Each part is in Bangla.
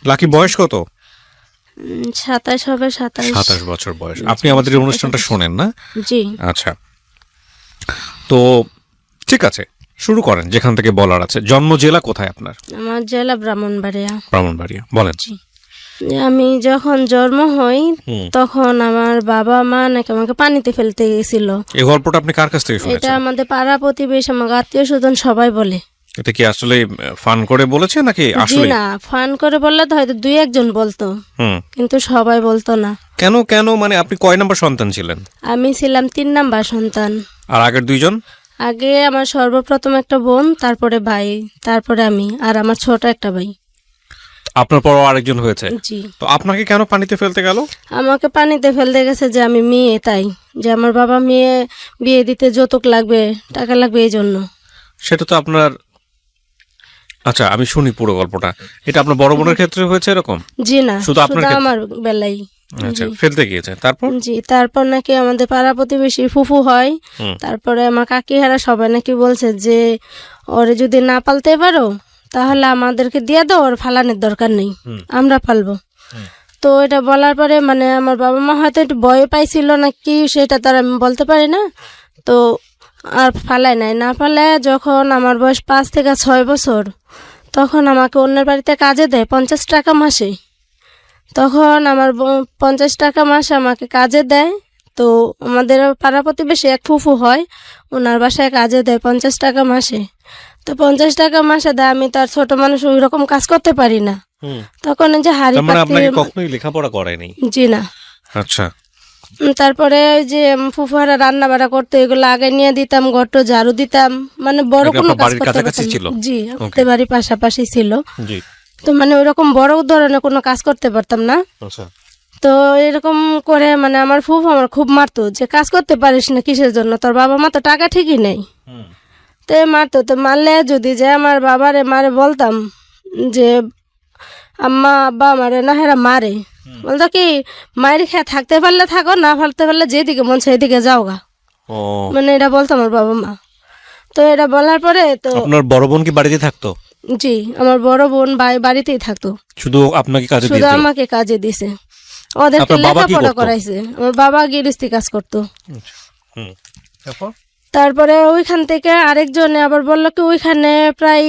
লাকি বয়স কত? 27 হবে। 27 বছর বয়স। আপনি আমাদের এই অনুষ্ঠানটা শোনেন না? জি। আচ্ছা, তো ঠিক আছে, শুরু করেন যেখান থেকে বলার আছে। জন্ম জেলা কোথায় আপনার? আমার জেলা ব্রাহ্মণবাড়িয়া। ব্রাহ্মণবাড়িয়া, বলেন। আমি যখন জন্ম হই তখন আমার বাবা মা নাকি আমাকে পানিতে ফেলতে গেছিল। এই গল্পটা আপনি কার কাছ থেকে এটা শুনেছেন? আমাদের পাড়া প্রতিবেশী, আমার আত্মীয় স্বজন সবাই বলে। এটা কি আসলে ফান করে বলেছে নাকি জি আসলে? না, ফান করে বললে তো হয়তো 2-1 জন বলতো, কিন্তু সবাই বলতো না। কেন কেন মানে আপনি কয় নাম্বার সন্তান ছিলেন? আমি ছিলাম 3 নাম্বার সন্তান। আর আগের 2 জন? আগে আমার সর্বপ্রথম একটা বোন, তারপরে ভাই, তারপরে আমি, আর আমার ছোট একটা ভাই। আপনার পর আরেকজন হয়েছে? জি। তো আপনাকে কেন পানিতে ফেলতে গেল? আমাকে পানিতে ফেলতে গেছে যে আমি মেয়ে, তাই যে আমার বাবা মেয়ে বিয়ে দিতে যৌতুক লাগবে, টাকা লাগবে, এই জন্য। সেটা তো আপনার, আচ্ছা আমি শুনি পুরো গল্পটা। এটা আপনার বড় বোনের ক্ষেত্রে হয়েছে এরকম? জি না, শুধু আপনার শুধু ক্ষেত্রে? আমার বেলাই। আচ্ছা, ফেলতে গিয়েছে, তারপর? জি, তারপর নাকি আমাদের পাড়া প্রতিবেশী ফুফু হয়, তারপরে আমার কাকিহারা সবাই নাকি বলছে যে ওরে যদি না পালতে পারো তাহলে আমাদেরকে দিয়ে দাও, ওর ফালানোর দরকার নেই, আমরা পালবো। তো এটা বলার পরে মানে আমার বাবা মা হয়তো একটু ভয় পাইছিল নাকি, সেটা তার আমি বলতে পারি না। তো আর ফালাই নাই, না ফালায় যখন আমার বয়স 5 থেকে 6 বছর, তখন আমাকে অন্যের বাড়িতে কাজে দেয় 50 টাকা মাসে। তখন আমার 50 টাকা মাসে আমাকে কাজে দেয়। তো আমাদের পাড়া প্রতিবেশী এক ফুফু হয়, ওনার বাসায় কাজে দেয় 50 টাকা মাসে। তো 50 টাকা মাসে দেয়, আমি তার ছোট মানুষ ওই রকম কাজ করতে পারি না। তখন এই যে হাড়ি তার মানে পাতিল, আপনাকে কখনোই লেখাপড়া করায়নি? জি না। আচ্ছা। তারপরে ওই যে ফুফুরা রান্না বাড়া করতে, এগুলো আগে নিয়ে দিতাম, ঘরটো ঝাড়ু দিতাম, মানে বড় এটা কোনো আপনার কাজ বাড়ির করতে কাছাকাছি পারতাম ছিল? না। জি, আমাদের বাড়ির পাশাপাশি ছিল। জি। তো মানে ওইরকম বড় ধরনের কোনো কাজ করতে পারতাম না। আচ্ছা। তো এরকম করে মানে আমার ফুফু আমার খুব মারতো যে কাজ করতে পারিস না কিসের জন্য, তোর বাবা মা তো টাকা ঠিকই নেই। তো মারতো, তো মারলে যদি যে আমার বাবারে মারে বলতাম যে আম্মা আব্বা মারে না, হেরা মারে, বলতো কি মায়ের খেয়ে থাকতে পারলে থাকো, না ফালতে পারলে যেদিকে মন সেদিকে যাও গা, ও, মানে এটা বলতো আমার বাবা মা। তো এটা বলার পরে তো আপনার বড় বোন কি বাড়িতে থাকতো? জি, আমার বড় বোন ভাই বাড়িতেই থাকতো, শুধু আপনাকে কাজে শুধু দিয়েছিল? আমাকে কাজে দিছে, ওদেরকে আপনার বাবা কি লেখাপড়া করতো? করাইছে। আমার বাবা গৃহস্থী কাজ করতো। তারপর? তারপরে ওইখান থেকে আরেকজনে আবার বললো কি ওইখানে প্রায়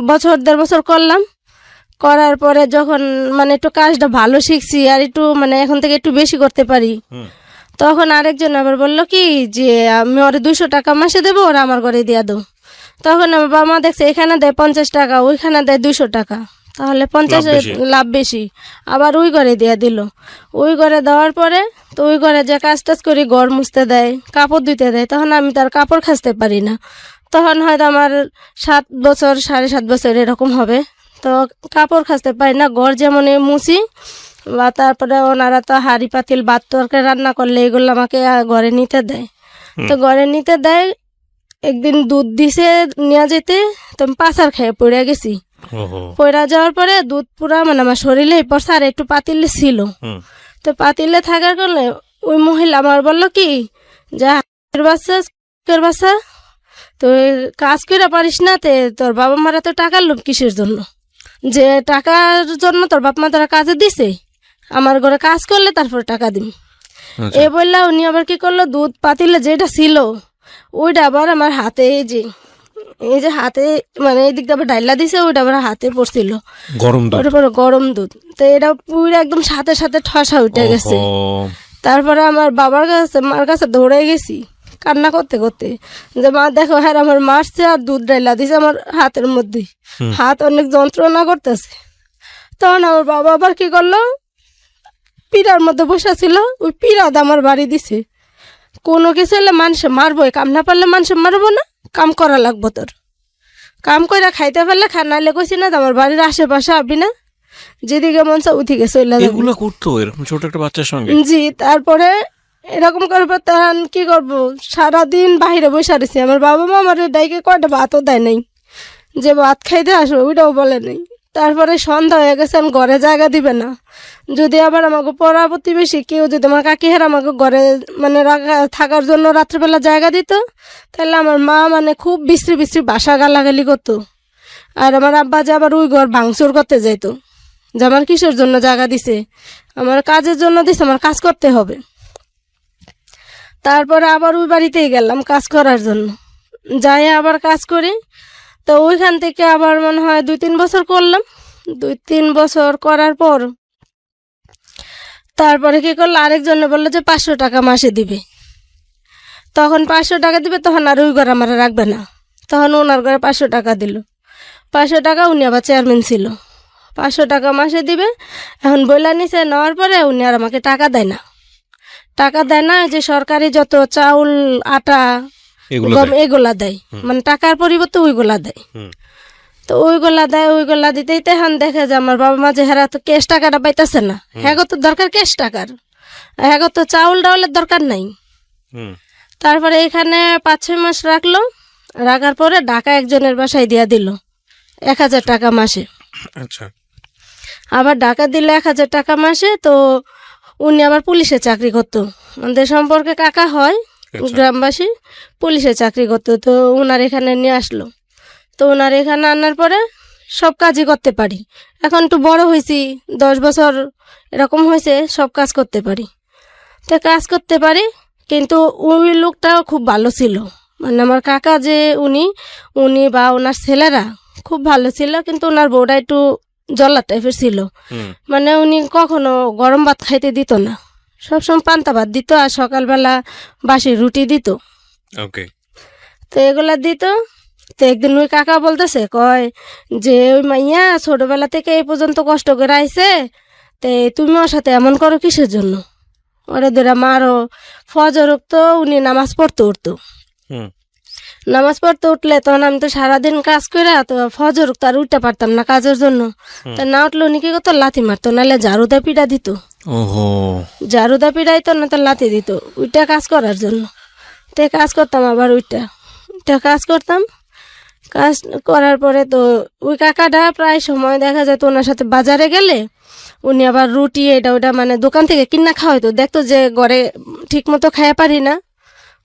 1-1.5 বছর করলাম। করার পরে যখন মানে একটু কাজটা ভালো শিখছি আর একটু মানে এখন থেকে একটু বেশি করতে পারি, তখন আরেকজন আবার বললো কি যে আমি ওরে 200 টাকা মাসে দেবো, ওরা আমার ঘরে দিয়ে দাও। তখন আমার বাবা মা দেখছে এখানে দেয় 50 টাকা, ওইখানে দেয় 200 টাকা, তাহলে 50 লাভ বেশি, আবার ওই ঘরে দিয়ে দিল। ওই ঘরে দেওয়ার পরে তো ওই ঘরে যে কাজ টাজ করি, ঘর মুছতে দেয়, কাপড় ধুতে দেয়, তখন আমি তার কাপড় খাসতে পারি না। তখন হয়তো আমার 7 বছর 7.5 বছর এরকম হবে। তো কাপড় খাসতে পারি না, ঘর যেমন মুছি বা তারপরে ওনারা তো হাঁড়ি পাতিল ভাত তরকারি রান্না করলে এগুলো আমাকে ঘরে নিতে দেয়। তো ঘরে নিতে দেয়, একদিন দুধ দিছে নিয়ে যেতে, তো আমি পাচার খেয়ে পড়ে গেছি। পড়া যাওয়ার পরে দুধ পুরা মানে আমার শরীরে পড়ছে, আর একটু পাতিলে ছিল। তো পাতিলে থাকার কারণে ওই মহিলা আমার বললো কি যে বাচ্চা তো কাজ করে পারিস না, তে তোর বাবা মারা তো টাকার লোভ কিসের জন্য, যে টাকার জন্য তোর বাপ মা তোরা কাজে দিছে, আমার ঘরে কাজ করলে তারপর টাকা দিম। এ বললা উনি আবার কি করলো, দুধ পাতিলে যেটা ছিল ওইটা আবার আমার হাতে, এই যে হাতে মানে এই দিকটা আবার ডাইলা দিছে, ওইটা আবার হাতে পড়ছিল গরম দুধ, গরম দুধ। তো এটা পুরো একদম সাথে সাথে ঠসা উঠে গেছে। তারপরে আমার বাবার কাছে মার কাছে দৌড়ে গেছি কান্না করতে করতে, যে মা দেখো হ্যাঁ আমার মারছে আর দুধ ডাইলা দিছে আমার হাতের মধ্যে, হাত অনেক যন্ত্রণা করতেছে। তখন আমার বাবা আবার কি করলো, পিড়ার মধ্যে বসা ছিল, ওই পিড়াদ আমার বাড়ি দিছে। কোনো কিছু হলে মানুষে মারবোই, কাম না পারলে মানুষে মারবো না, কাম করা লাগবো তোর, কাম করে খাইতে পারলে খা, নাইলে কইছি না আমার বাড়ির আশেপাশে আবি না, যেদিকে মন চায় ওদিকে চলে যাবে। এগুলো করতো এরকম ছোট একটা বাচ্চার সঙ্গে? জি। তারপরে এরকম করবো, তখন কি করবো, সারাদিন বাইরে বসে রয়েছি। আমার বাবা মা আমার ডাইকে কয়টা ভাতও দেয় নাই, যে ভাত খাইতে আসবো ওইটাও বলে নাই। তারপরে সন্ধ্যা হয়ে গেছে, আমি ঘরে জায়গা দিবে না। যদি আবার আমাকে পাড়া প্রতিবেশী কেউ যদি আমার কাকিহার আমাকে ঘরে মানে থাকার জন্য রাত্রেবেলা জায়গা দিত, তাহলে আমার মা মানে খুব বিশ্রী বিশ্রী বাসা গালাগালি করতো। আর আমার আব্বা যে আবার ওই ঘর ভাঙচুর করতে যাইতো, যে আমার কিসের জন্য জায়গা দিছে, আমার কাজের জন্য দিছে, আমার কাজ করতে হবে। তারপরে আবার ওই বাড়িতেই গেলাম কাজ করার জন্য, যাই আবার কাজ করি। তো ওইখান থেকে আবার মনে হয় 2-3 বছর করলাম। 2-3 বছর করার পর তারপরে কি করলো, আরেকজনে বললো যে 500 টাকা মাসে দিবে। তখন 500 টাকা দিবে, তখন আর ওই ঘর আমার রাখবে না, তখন ওনার ঘরে 500 টাকা দিল। 500 টাকা, উনি আবার চেয়ারম্যান ছিল, 500 টাকা মাসে দিবে। এখন বইলা নিচে নেওয়ার পরে উনি আর আমাকে টাকা দেয় না। টাকা দেয় না, যে সরকারি যত চাউল, আটা, এগুলো গম দেয়? এগুলা দেয়, মানে টাকার পরিবর্তে ওইগুলা দেয়। হুম। তো ওইগুলা দেয়, ওইগুলা দিতেই তো এখন দেখে যে আমার বাবা মা যে হেরা তো ক্যাশ টাকাটা পাইতেছে না, হ্যাঁ তো দরকার ক্যাশ টাকার, হ্যাঁ তো চাউল ডাউলের দরকার নাই। হুম। তারপরে এখানে 5-6 মাস রাখলো, রাখার পরে ঢাকা একজনের বাসায় দিয়া দিল 1000 টাকা মাসে। আচ্ছা। আবার ঢাকা দিল 1000 টাকা মাসে। তো উনি আবার পুলিশে চাকরি করতো, আমাদের সম্পর্কে কাকা হয়, আচ্ছা। গ্রামবাসী, পুলিশে চাকরি করতো। তো ওনার এখানে নিয়ে আসলো। তো ওনার এখানে আনার পরে সব কাজই করতে পারি, এখন একটু বড় হয়েছি, 10 বছর এরকম হয়েছে, সব কাজ করতে পারি। তো কাজ করতে পারি, কিন্তু ওই লোকটাও খুব ভালো ছিল, মানে আমার কাকা যে উনি উনি বা ওনার ছেলেরা খুব ভালো ছিল, কিন্তু ওনার বউটা একটু জল্লা টাইপের ছিল। হুম। মানে উনি কখনো গরম ভাত খাইতে দিত না, সবসময় পান্তা ভাত দিত, আর সকালবেলা বাসি রুটি দিত। ওকে। তো এগুলা দিত। তো একদিন ওই কাকা বলতেছে, কয় যে ওই মাইয়া ছোটবেলা থেকে এই পর্যন্ত কষ্ট করে আইছে, তে তুমি ওর সাথে এমন করো কিসের জন্য? ওরে ধরে মারো। ফজর উঠতো, উনি নামাজ পড়তে উঠতো, হুম। নামাজ পড়তে উঠলে তখন আমি তো সারাদিন কাজ করে, তো ফজর উঠতে আর উঠতে পারতাম না কাজের জন্য। তা না উঠলে উনি কি করতো, লাথি মারতো, নাহলে ঝাড়ুদা পিটা দিত। ওহো। ঝাড়ুদা পিটাইতো না, তো লাথি দিত ওইটা কাজ করার জন্য। তো কাজ করতাম, আবার ওইটা কাজ করতাম। কাজ করার পরে তো ওই কাকাটা প্রায় সময় দেখা যেত ওনার সাথে বাজারে গেলে উনি আবার রুটি এটা ওটা মানে দোকান থেকে কিনা খাওয়াইতো, দেখতো যে ঘরে ঠিক মতো খাইয়া পারি না,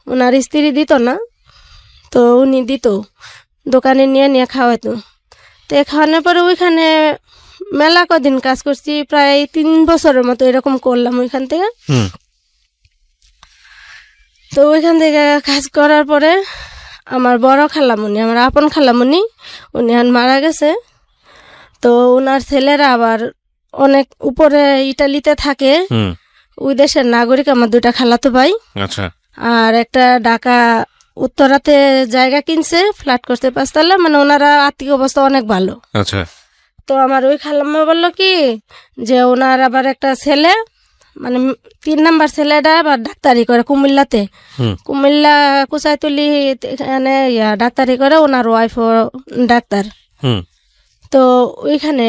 ওনার স্ত্রী দিত না, তো উনি দিত, দোকানে নিয়ে নিয়ে খাওয়াইতো। তো খাওয়ানোর পরে ওইখানে মেলা কদিন কাজ করছি, প্রায় 3 বছরের মতো এরকম করলাম ওইখান থেকে। হুম। তো ওইখান থেকে কাজ করার পরে আমার বড় খালামণি, আমার আপন খালামণি, উনি এখন মারা গেছে। তো ওনার ছেলেরা আবার অনেক উপরে ইটালিতে থাকে, হুম। ওই দেশের নাগরিক, আমার 2টা খালাতো ভাই। আচ্ছা। আর একটা ঢাকা উত্তরাতে জায়গা কিনছে, ফ্ল্যাট করতে 5 তলা, মানে ওনারা আর্থিক অবস্থা অনেক ভালো। আচ্ছা। তো আমার ওই খালাম্মা বললো কি, যে ওনার আবার একটা ছেলে, মানে 3 নাম্বার ছেলেটা আবার ডাক্তারি করে কুমিল্লাতে, হুম। কুমিল্লা কুচাইতলি এখানে ডাক্তারি করে, ওনার ওয়াইফও ডাক্তার। হুম। তো ওইখানে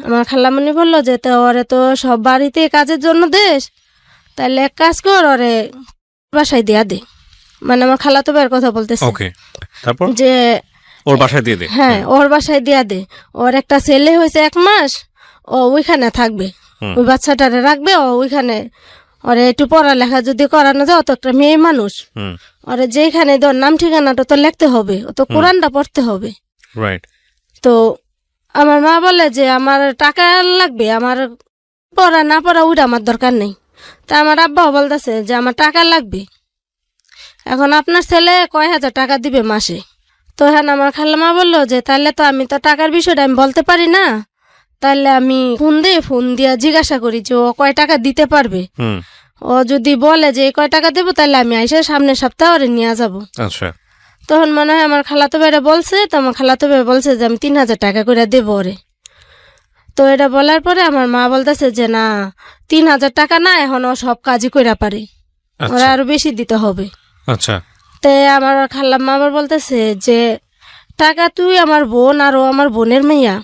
আমার খালামণি বললো যে তো ওরে তো সব বাড়িতে কাজের জন্য দেশ, তাহলে এক কাজ কর, ওরে বাসায় দেয়া দে, মানে আমার খালাতো ভাইয়ের কথা বলতেছে, ওকে। তারপর যে ওর বাসায় দিয়ে দে। হ্যাঁ ওর বাসায় দেয়া দে, ওর একটা ছেলে হয়েছে 1 মাস, ও ওইখানে থাকবে, হুম। ওই বাচ্চাটারে রাখবে, ও ওইখানে ওরে একটু পড়ালেখা যদি করানো যায়, অত একটা মেয়ে মানুষ, হুম। ওরে যেখানে তোর নাম ঠিকানাটা তো লিখতে হবে, ও তো কোরআনটা পড়তে হবে। রাইট। তো আমার মা বলে যে আমার টাকা লাগবে, আমার পড়া না পড়া ওইটা আমার দরকার নেই। তা আমার আব্বাও বলতেছে যে আমার টাকা লাগবে, এখন আপনার ছেলে কয় হাজার টাকা দিবে মাসে? তো হ্যাঁ আমার খালামা বললো যে তাহলে তো আমি তো টাকার বিষয়টা আমি বলতে পারি না, তাহলে আমি ফোন দিয়া জিজ্ঞাসা করি যে ও কয় টাকা দিতে পারবে। হুম। ও যদি বলে যে কয় টাকা দেবো, তাহলে আমি আইসা সামনের সপ্তাহে ওরে নিয়ে যাবো। আচ্ছা। তখন মনে হয় আমার খালাতো ভাইরা বলছে, তো আমার খালাতো ভাই বলছে যে আমি 3000 টাকা করে দেবো ওরে। তো এটা বলার পরে আমার মা বলতেছে যে না, 3000 টাকা না, এখন ও সব কাজই কইরা পারে, ওরা আচ্ছা। আরো বেশি দিতে হবে। আচ্ছা। তে আমার খালাম্মা আবার বলতেছে যে টাকা তুই আমার বোন আর ও আমার বোনের মেয়া,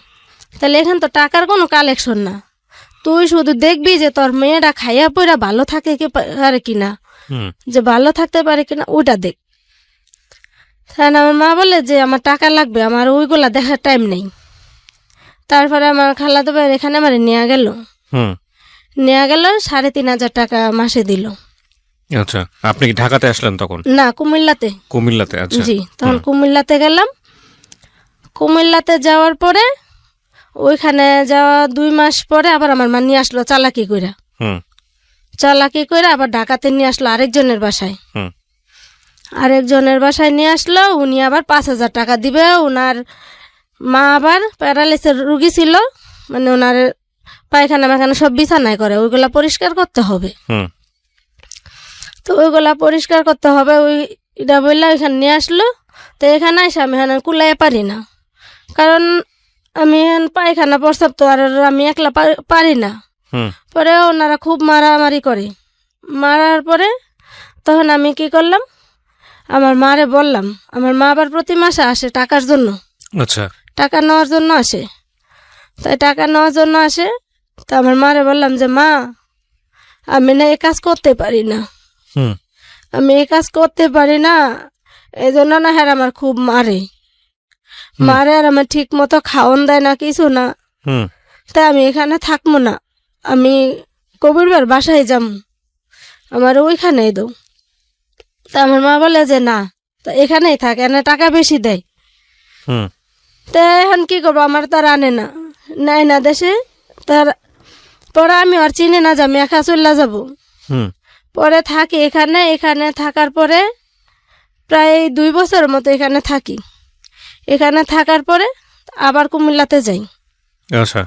তাহলে এখান তো টাকার কোনো কালেকশন না, তুই শুধু দেখবি যে তোর মেয়েটা খাইয়া পইরা ভালো থাকে কি পারে কিনা, হুম। যে ভালো থাকতে পারে কিনা ওইটা দেখ। তাহলে আমার মা বলে যে আমার টাকা লাগবে, আমার ওইগুলা দেখার টাইম নেই। তারপরে আমার খালাতো ভাই এখানে আমার নিয়ে গেল, হুম। 3,500 টাকা মাসে দিল। আচ্ছা। আপনি কি ঢাকাতে আসলেন তখন? না, কুমিল্লাতে। কুমিল্লাতে। আচ্ছা। জি, তখন কুমিল্লাতে গেলাম। কুমিল্লাতে যাওয়ার পরে ওইখানে যাওয়া 2 মাস পরে আবার আমার মা নিয়ে আসলো চালাকি কইরা। হুম চালাকি কইরা আবার ঢাকাতে নিয়ে আসলো আরেকজনের বাসায়। হুম আরেকজনের বাসায় নিয়ে আসলো, উনি আবার 5,000 টাকা দিবে। ওনার মা আবার প্যারালাইসিস রুগী ছিল, মানে ওনার পায়খানা মাখানা সব বিছানায় করে, ওইগুলা পরিষ্কার করতে হবে। হুম তো ওইগুলা পরিষ্কার করতে হবে, ওইটা বললে ওইখানে নিয়ে আসলো। তো এখানে এসে আমি এখানে কুলাইয়ে পারি না, কারণ আমি এখন পায়খানা প্রস্রাব তো আর আমি একলা পারি না। হুম পরে ওনারা খুব মারামারি করে, মারার পরে তখন আমি কি করলাম, আমার মারে বললাম। আমার মা আবার প্রতি মাসে আসে টাকার জন্য, আচ্ছা টাকা নেওয়ার জন্য আসে। তাই টাকা নেওয়ার জন্য আসে, তো আমার মারে বললাম যে মা, আমি না এই কাজ করতে পারি না, হুম আমি এই কাজ করতে পারি না, এই জন্য না হ্যাঁ আমার খুব মারে আর আমার ঠিক মতো খাওয়ান দেয় না, কিছু না। হুম তাই আমি এখানে থাকবো না, আমি কবিরবার বাসায় যাম, আমার ওইখানেই দাও। তা আমার মা বলে যে না, তা এখানেই থাক, এনে টাকা বেশি দেয়। হুম তা এখন কি করবো, আমার তার আনে না, নাই না দেশে। তার পরে আমি আর চিনি না যে আমি একা চলে যাব। হুম পরে থাকি এখানে, এখানে থাকার পরে প্রায় 2 বছরের মতো এখানে থাকি। এখানে থাকার পরে আবার কুমিল্লাতে যাই। আচ্ছা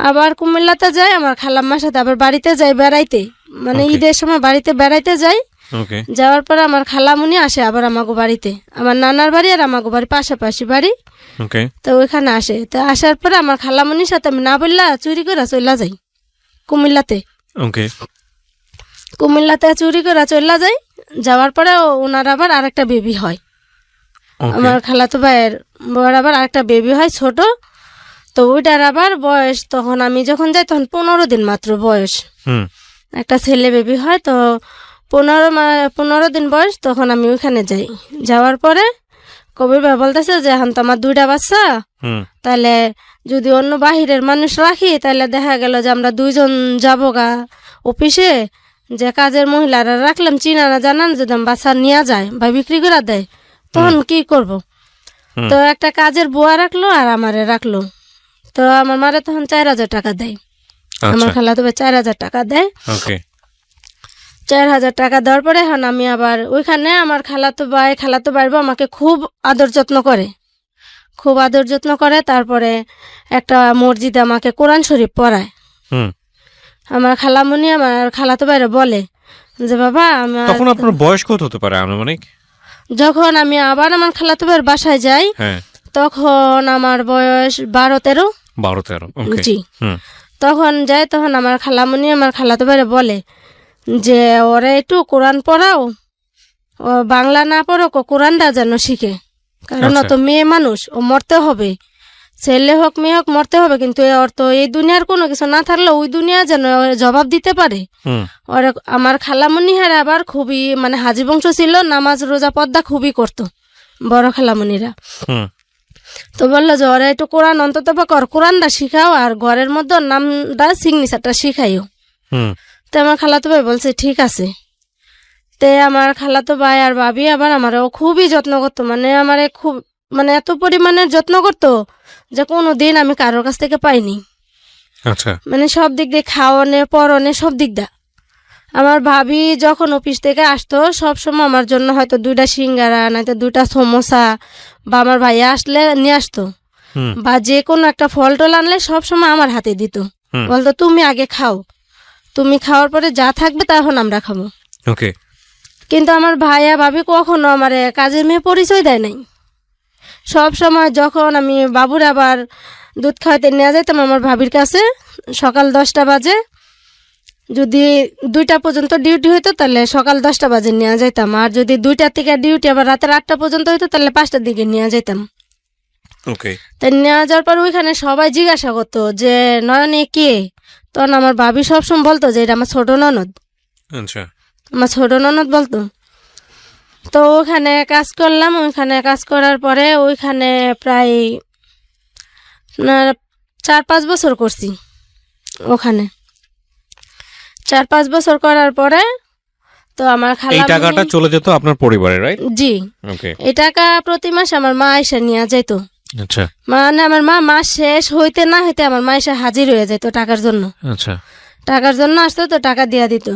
আবার কুমিল্লাতে যাই, আমার খালাম্মার সাথে আবার বাড়িতে যাই বেড়াইতে, মানে Okay. ঈদের সময় বাড়িতে বেড়াইতে যাই। ওকে যাওয়ার পরে আমার খালামুনি আসে আবার আমাগো বাড়িতে, আমার নানার বাড়ি আর আমাগো বাড়ি পাশাপাশি বাড়ি। ওকে তো ওইখানে আসে, তো আসার পরে আমার খালামুনির সাথে আমি না বললা চুরি করে চলে যাই কুমিল্লাতে। ওকে কুমিল্লাতে চুরি করে চলে যাই। যাওয়ার পরে ওনার আবার আরেকটা বেবি হয়, ওকে আমার খালাতো ভাইয়ের বউয়ের আবার আরেকটা বেবি হয় ছোট। তো ওইটার আবার বয়স, তখন আমি যখন যাই তখন 15 দিন মাত্র বয়স, হুম একটা ছেলে বেবি হয়। তো 15 দিন বয়স, তখন আমি ওইখানে যাই। যাওয়ার পরে কবির ভাই বলতেছে যে এখন তো আমার 2টা বাচ্চা, হুম তাহলে যদি অন্য বাহিরের মানুষ রাখি তাহলে দেখা গেল যে আমরা 2 জন যাবো গা অফিসে, যে কাজের মহিলারা রাখলাম চিনা না জানান, যদি আমার বাচ্চা নিয়ে যায় বা বিক্রি করে দেয় তখন কি করব। হুম। তো একটা কাজের বুয়া রাখলো আর আমারে রাখলো। তো আমার মারে তখন 4,000 টাকা দেয়, আমার আচ্ছা খালা তো 4,000 টাকা দেয়। ওকে 4,000 টাকা দেওয়ার পরে এখন আমি আবার ওইখানে, আমার খালাতো ভাইবো আমাকে খুব আদর যত্ন করে, খুব আদর যত্ন করে। তারপরে একটা মসজিদে আমাকে কোরআন শরীফ পড়ায়। হুম আমার খালামুনি আমার খালাতো ভাইরা বলে যে বাবা, আমার তখন আপনার বয়স কত হতে পারে আনুমানিক? যখন আমি আবার আমার খালাতো ভাইয়ের বাসায় যাই হ্যাঁ তখন আমার বয়স 12-13। 12-13 ওকে জি। হুম তখন যাই, তখন আমার খালামুনি আমার খালাতো ভাইরা বলে যে ওরা একটু কোরআন পড়াও, ও বাংলা না পড়ো, কোরআনটা যেন শিখে, কারণ ও আচ্ছা। তো মেয়ে মানুষ, ও মরতে হবে, ছেলে হোক মেয়ে হোক মরতে হবে, কিন্তু ওর তো এই দুনিয়ার কোনো কিছু না থাকলে ওই দুনিয়া যেন ওর জবাব দিতে পারে। হুম ওর আমার খালামুনি হার আবার খুবই মানে হাজি বংশ ছিল, নামাজ রোজা পর্দা খুবই করতো বড় খালামুনিরা। হুম তো বললো যে ওরা একটু কোরআন অন্তত কোরআনটা শিখাও, আর ঘরের মধ্যে ওর নামটা সিগনেচারটা শিখাইও। হুম তো আমার খালাতো ভাই বলছে ঠিক আছে। তে আমার খালাতো ভাই আর ভাবি আবার আমারও খুবই যত্ন করতো, মানে আমারে খুব মানে এত পরিমাণে যত্ন করতো যে কোনো দিন আমি কারোর কাছ থেকে পাইনি, আচ্ছা মানে সব দিক দিয়ে খাওয়ানে পরনে সব দিক দা। আমার ভাবি যখন অফিস থেকে আসতো সব সময় আমার জন্য হয়তো 2টা সিঙ্গারা নয়তো 2টা সমোসা, বা আমার ভাইয়া আসলে নিয়ে আসতো, হুম বা যে কোনো একটা ফল টল আনলে সব সময় আমার হাতে দিত, হুম। বলতো তুমি আগে খাও, তুমি খাওয়ার পরে যা থাকবে তখন আমরা খাবো। ওকে কিন্তু আমার ভাইয়া ভাবি কখনো আমার কাজের মেয়ে পরিচয় দেয় নাই। সব সময় যখন আমি বাবুর আবার দুধ খাওয়াতে নিয়ে যেতাম আমার ভাবির কাছে, সকাল 10টা বাজে, যদি 2টা পর্যন্ত ডিউটি হইতো তাহলে সকাল 10টা বাজে নিয়ে যেতাম, আর যদি 2টা থেকে ডিউটি আবার রাতের 8টা পর্যন্ত হইতো তাহলে 5টার দিকে নিয়ে যেতাম। ওকে তাই নিয়ে যাওয়ার পর ওইখানে সবাই জিজ্ঞাসা করতো যে নয়নে কে, তখন আমার ভাবি সবসময় বলতো যে এটা আমার ছোট ননদ, আচ্ছা আমার ছোট ননদ বলতো। তো ওখানে কাজ করলাম, ওইখানে কাজ করার পরে ওইখানে প্রায় 4-5 বছর করছি ওখানে। 4-5 বছর করার পরে তো আমার এই খালা টাকাটা চলে যেত আপনার পরিবারে, রাইট? জি, ওকে এই টাকা প্রতি মাসে আমার মা এসে নিয়ে যেত। আচ্ছা মানে আমার মা মাস শেষ হইতে না হইতে আমার মা এসে হাজির হয়ে যেত টাকার জন্য। আচ্ছা টাকার জন্য আসতো তো টাকা দিয়া দিত।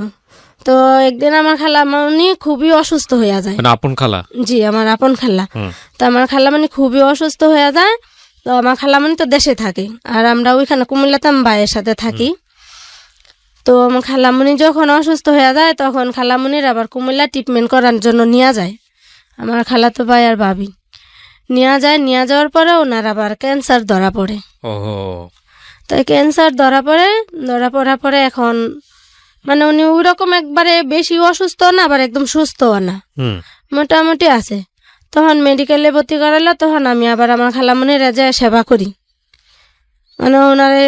তো একদিন আমার খালামণি খুবই অসুস্থ হয়ে যায়। মানে আপন খালা? জি, আমার আপন খালা। হুম। তো আমার খালামণি খুবই অসুস্থ হয়ে যায়। তো আমার খালামণি তো দেশে থাকে, আর আমরা ওইখানে কুমিল্লাতে আমার ভাইয়ের সাথে থাকি। তো আমার খালামণি যখন অসুস্থ হয়ে যায় তখন খালামণির আবার কুমিল্লা ট্রিটমেন্ট করার জন্য নিয়ে যায় আমার খালাতো ভাই আর ভাবি। নিয়ে যাওয়ার পরে ওনার আবার ক্যান্সার ধরা পড়ে। ওহো। তাই ক্যান্সার ধরা পড়ার পরে এখন মানে উনি ওই রকম একবারে বেশি অসুস্থ না, আবার একদম সুস্থও না, হুম। মোটামুটি আছে। তখন মেডিকেলে ভর্তি করালো, তখন আমি আবার আমার খালামণির যায় সেবা করি, মানে ওনারে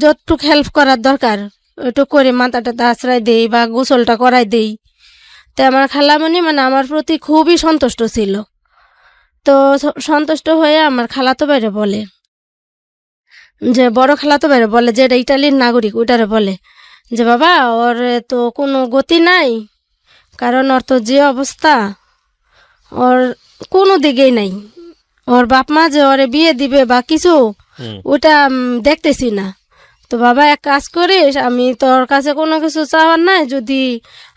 যতটুক হেল্প করার দরকার ওইটুক করে মাথাটাতে আশ্রয় দেই বা গোসলটা করাই দেই। তো আমার খালামণি মানে আমার প্রতি খুবই সন্তুষ্ট ছিল। তো সন্তুষ্ট হয়ে আমার খালাতো বাইরে বলে, যে বড় খালাতো বাইরে বলে, যে এটা ইটালির নাগরিক, ওইটারে বলে যে বাবা ওর তো কোনো গতি নাই, কারণ ওর তো যে অবস্থা, ওর কোনো দিকেই নাই, ওর বাপ মা যে ওরে বিয়ে দিবে বা কিছু ওটা দেখতেছি না। তো বাবা এক কাজ করিস, আমি তোর কাছে কোনো কিছু চাওয়ার নাই, যদি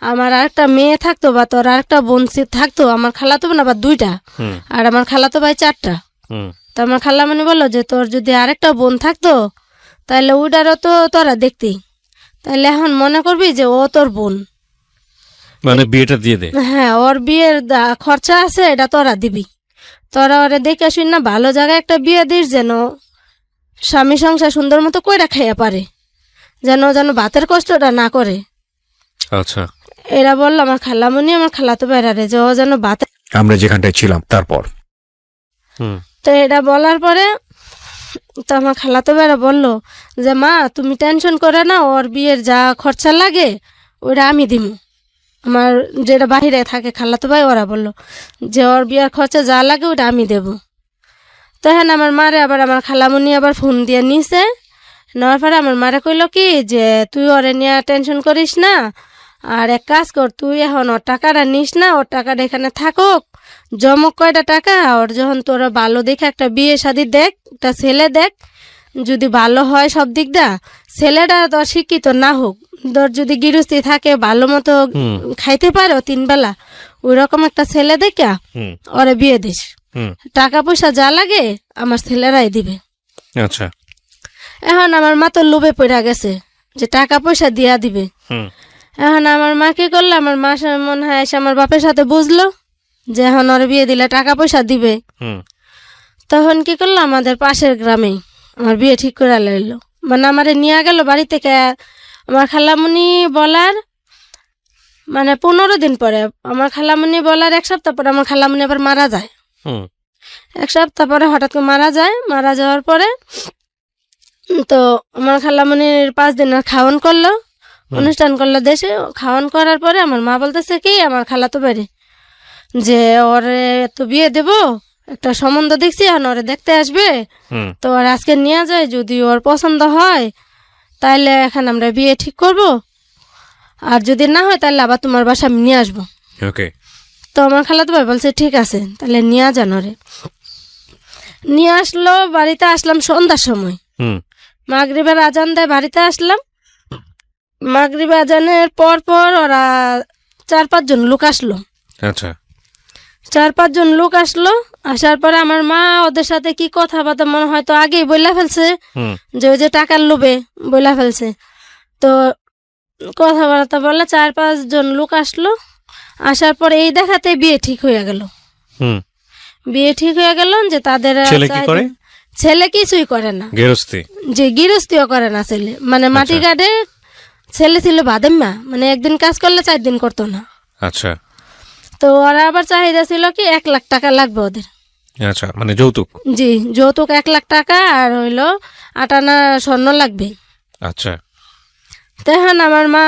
আমার আরেকটা মেয়ে থাকতো বা তোর আরেকটা বোন থাকতো, আমার খালাতো বোন আবার 2টা আর আমার খালাতো ভাই 4টা। তো আমার খালামণি বললো যে তোর যদি আরেকটা বোন থাকতো তাহলে ওইটারও তো তোরা দেখতি, তাহলে এখন মনে করবি যে ও তোর বোন, মানে বিয়েটা দিয়ে দে। হ্যাঁ, ওর বিয়ের খরচা আছে এটা তোরা দিবি, তোরা ওরে দেখে শুন না ভালো জায়গায় একটা বিয়ে দিস, যেন স্বামী সংসার সুন্দর মতো কইরা খাইয়া পারে, যেন ভাতের কষ্টটা না করে। আচ্ছা। এরা বললো আমার খালামণি আমার খালাতো বেড়ারে যে ও যেন ভাতের। আমরা যেখানটায় ছিলাম তারপর তো এটা বলার পরে তো আমার খালাতো বেড়া বললো যে মা তুমি টেনশন করে না, ওর বিয়ের যা খরচা লাগে ওটা আমি দিমু। আমার যেটা বাহিরে থাকে খালাতো ভাই ওরা বললো যে ওর বিয়ের খরচা যা লাগে ওটা আমি দেবো। তো হ্যাঁ, আমার মারে আবার আমার খালামণি আবার ফোন দিয়ে নিছে, নেওয়ার পরে আমার মারে কইলো কি যে তুই ওরে নিয়ে টেনশন করিস না, আর এক কাজ কর, তুই এখন ওর টাকাটা নিস না, ওর টাকাটা এখানে থাকুক, জমক কয়টা টাকা, ওর যখন তোরা ভালো দেখে একটা বিয়ে শাদি দেখ, একটা ছেলে দেখ, যদি ভালো হয় সব দিক দা, ছেলেটা তোর শিক্ষিত না হোক, তোর যদি গৃহস্থী থাকে ভালো মতো খাইতে পারো 3 বেলা, ওই রকম একটা ছেলে দেখা ওরে বিয়ে দিস, টাকা পয়সা যা লাগে আমার ছেলেরাই দিবে। আচ্ছা। এখন আমার মা তো লোভে পড়ে গেছে যে টাকা পয়সা দিয়া দিবে। এখন আমার মা কি করলো, আমার মা মনে হয় এসে আমার বাপের সাথে বুঝলো যে এখন ওর বিয়ে দিলে টাকা পয়সা দিবে। তখন কি করলো, আমাদের পাশের গ্রামে আমার বিয়ে ঠিক করে লাইলো, মানে আমারে নিয়ে গেল বাড়ি থেকে। আমার খালামণি বলার মানে 15 দিন পরে, আমার খালামণি বলার 1 সপ্তাহ পরে আমার খালামণি আবার মারা যায়। 1 সপ্তাহ পরে হঠাৎ করে মারা যায়। মারা যাওয়ার পরে তো আমার খালামণির 5 দিনের খাওয়ান করলো, অনুষ্ঠান করলো দেশে। খাওয়ান করার পরে আমার মা বলতেছে কি আমার খালাতো বাড়ি যে ওরে তো বিয়ে দেব, একটা সম্বন্ধ দেখছি, এখন ওরে দেখতে আসবে, তো ওর আজকে নিয়ে যায়, যদি ওর পছন্দ হয় তাহলে এখানে আমরা বিয়ে ঠিক করব, আর যদি না হয় তাহলে আবার তোমার বাসা আমি নিয়ে আসবো। ওকে। তো আমার খালাতো ভাই বলছে ঠিক আছে তাহলে নিয়ে যান ওরে। নিয়ে আসলো, বাড়িতে আসলাম সন্ধ্যার সময়, মাগরিবের আজান দেয়, বাড়িতে আসলাম। মাগরিবের আজানের পর ওরা 4-5 জন লোক আসলো। আচ্ছা। 4-5 জন লোক আসলো। আসার পরে আমার মা ওদের সাথে কি কথাবার্তা মনে হয়তো আগেই বইলা ফেলছে, যে ওই যে টাকার লোভে বইলা ফেলছে। তো কথাবার্তা বলে 4-5 জন লোক আসলো। আসার পরে এই দেখাতে বিয়ে ঠিক হয়ে গেল। বিয়ে ঠিক হয়ে গেল যে তাদের ছেলে কি করে? ছেলে কিছুই করে না, গৃহস্থী। যে গৃহস্থীও করে না ছেলে, মানে মাটি কাটে। ছেলে ছিল বাদেম্মা, মানে একদিন কাজ করলে 4 দিন করতো না। আচ্ছা। তো ওরা আবার চাহিদা ছিল কি 1 লাখ টাকা লাগবে ওদের। আচ্ছা, মানে যৌতুক? জি, যৌতুক 1 লাখ টাকা, আর হইলো 8 আনা স্বর্ণ লাগবে। আচ্ছা। তখন আমার মা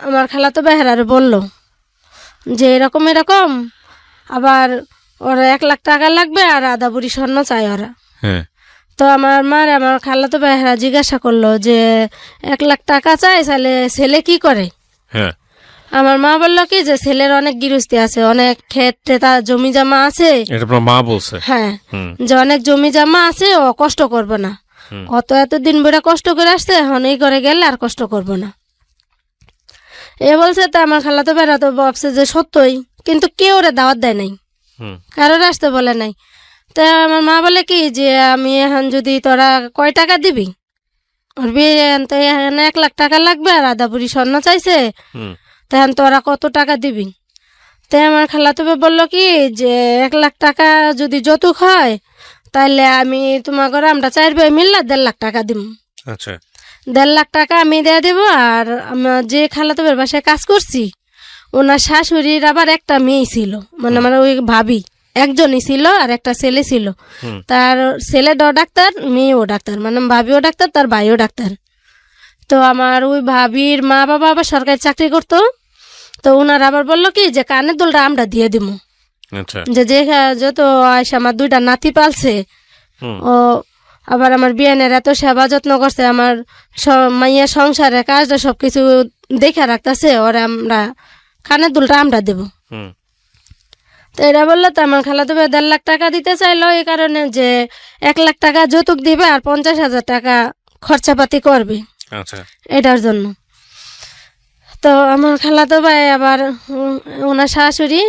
আমার খালাতো বেহারার বলল যে এরকম আবার ওরা 1 লাখ টাকা লাগবে আর আধা বুড়ি স্বর্ণ চাই ওরা। তো আমার মার আমার খালাতো বেহারা জিজ্ঞাসা করলো যে 1 লাখ টাকা চাই, তাহলে ছেলে কি করে? আমার মা বললো কি যে ছেলের অনেক গৃহস্থী আছে, অনেক ক্ষেত্রে তার জমি জমা আছে। এটা আপনার মা বলছে? হ্যাঁ, হুম। যে অনেক জমি জমা আছে, ও কষ্ট করবে না। অত এতদিন বেড়া কষ্ট করে আসছে, এখন এই করে গেলে আর কষ্ট করবো না। এ বলছে। তা আমার খালাতো বেড়া তো ভাবছে যে সত্যই, কিন্তু কেউ ওরা দাওয়াত দেয় নাই, হুম। কারোর আসতে বলে নাই। তা আমার মা বলে কি যে আমি এখন যদি তোরা কয় টাকা দিবি, ওর বিয়ে আনতে এখন 1 লাখ টাকা লাগবে, আর আধা বুড়ি স্বর্ণ চাইছে, হুম। তখন তোরা কত টাকা দিবি? তাই আমার খালাতো ভাই বললো কি যে 1 লাখ টাকা যদি যৌতুক হয়, তাহলে আমি তোমার ঘরে আমরা 4 ভাই মিললে 1.5 লাখ টাকা দিব। আচ্ছা। 1.5 লাখ টাকা আমি দিয়ে দেবো। আর আমরা যে খালাতো ভাইয়ের বাসায় কাজ করছি, ওনার শাশুড়ির আবার একটা মেয়ে ছিল, মানে আমার ওই ভাবি একজনই ছিল, আর একটা ছেলে ছিল। হুম। তার ছেলেটাও ডাক্তার, মেয়েও ডাক্তার, মানে ভাবিও ডাক্তার, তার ভাইও ডাক্তার। তো আমার ওই ভাবির মা বাবা আবার সরকারি চাকরি করতো। তো ওনারা আবার বললো কি যে কানের দুলটা আমরা দিয়ে দিব। আচ্ছা। যে যত আয়সা আমার 2টা নাতি পালছে, হুম। ও আবার আমার বিয়ানের এত সেবা যত্ন করছে, আমার মাইয়া সংসারে কাজটা সবকিছু দেখে রাখতেছে, ওরা আমরা কানের দুলটা আমরা দেব। হুম। তো এটা বললো। তো আমার খালাতো ভাই 1.5 লাখ টাকা দিতে চাইলো, এই কারণে যে 1 লাখ টাকা যৌতুক দিবে আর 50,000 টাকা খরচাপাতি করবে আচ্ছা। এটার জন্য। তো আমার খালাতো ভাই আবার ওনার শাশুড়ি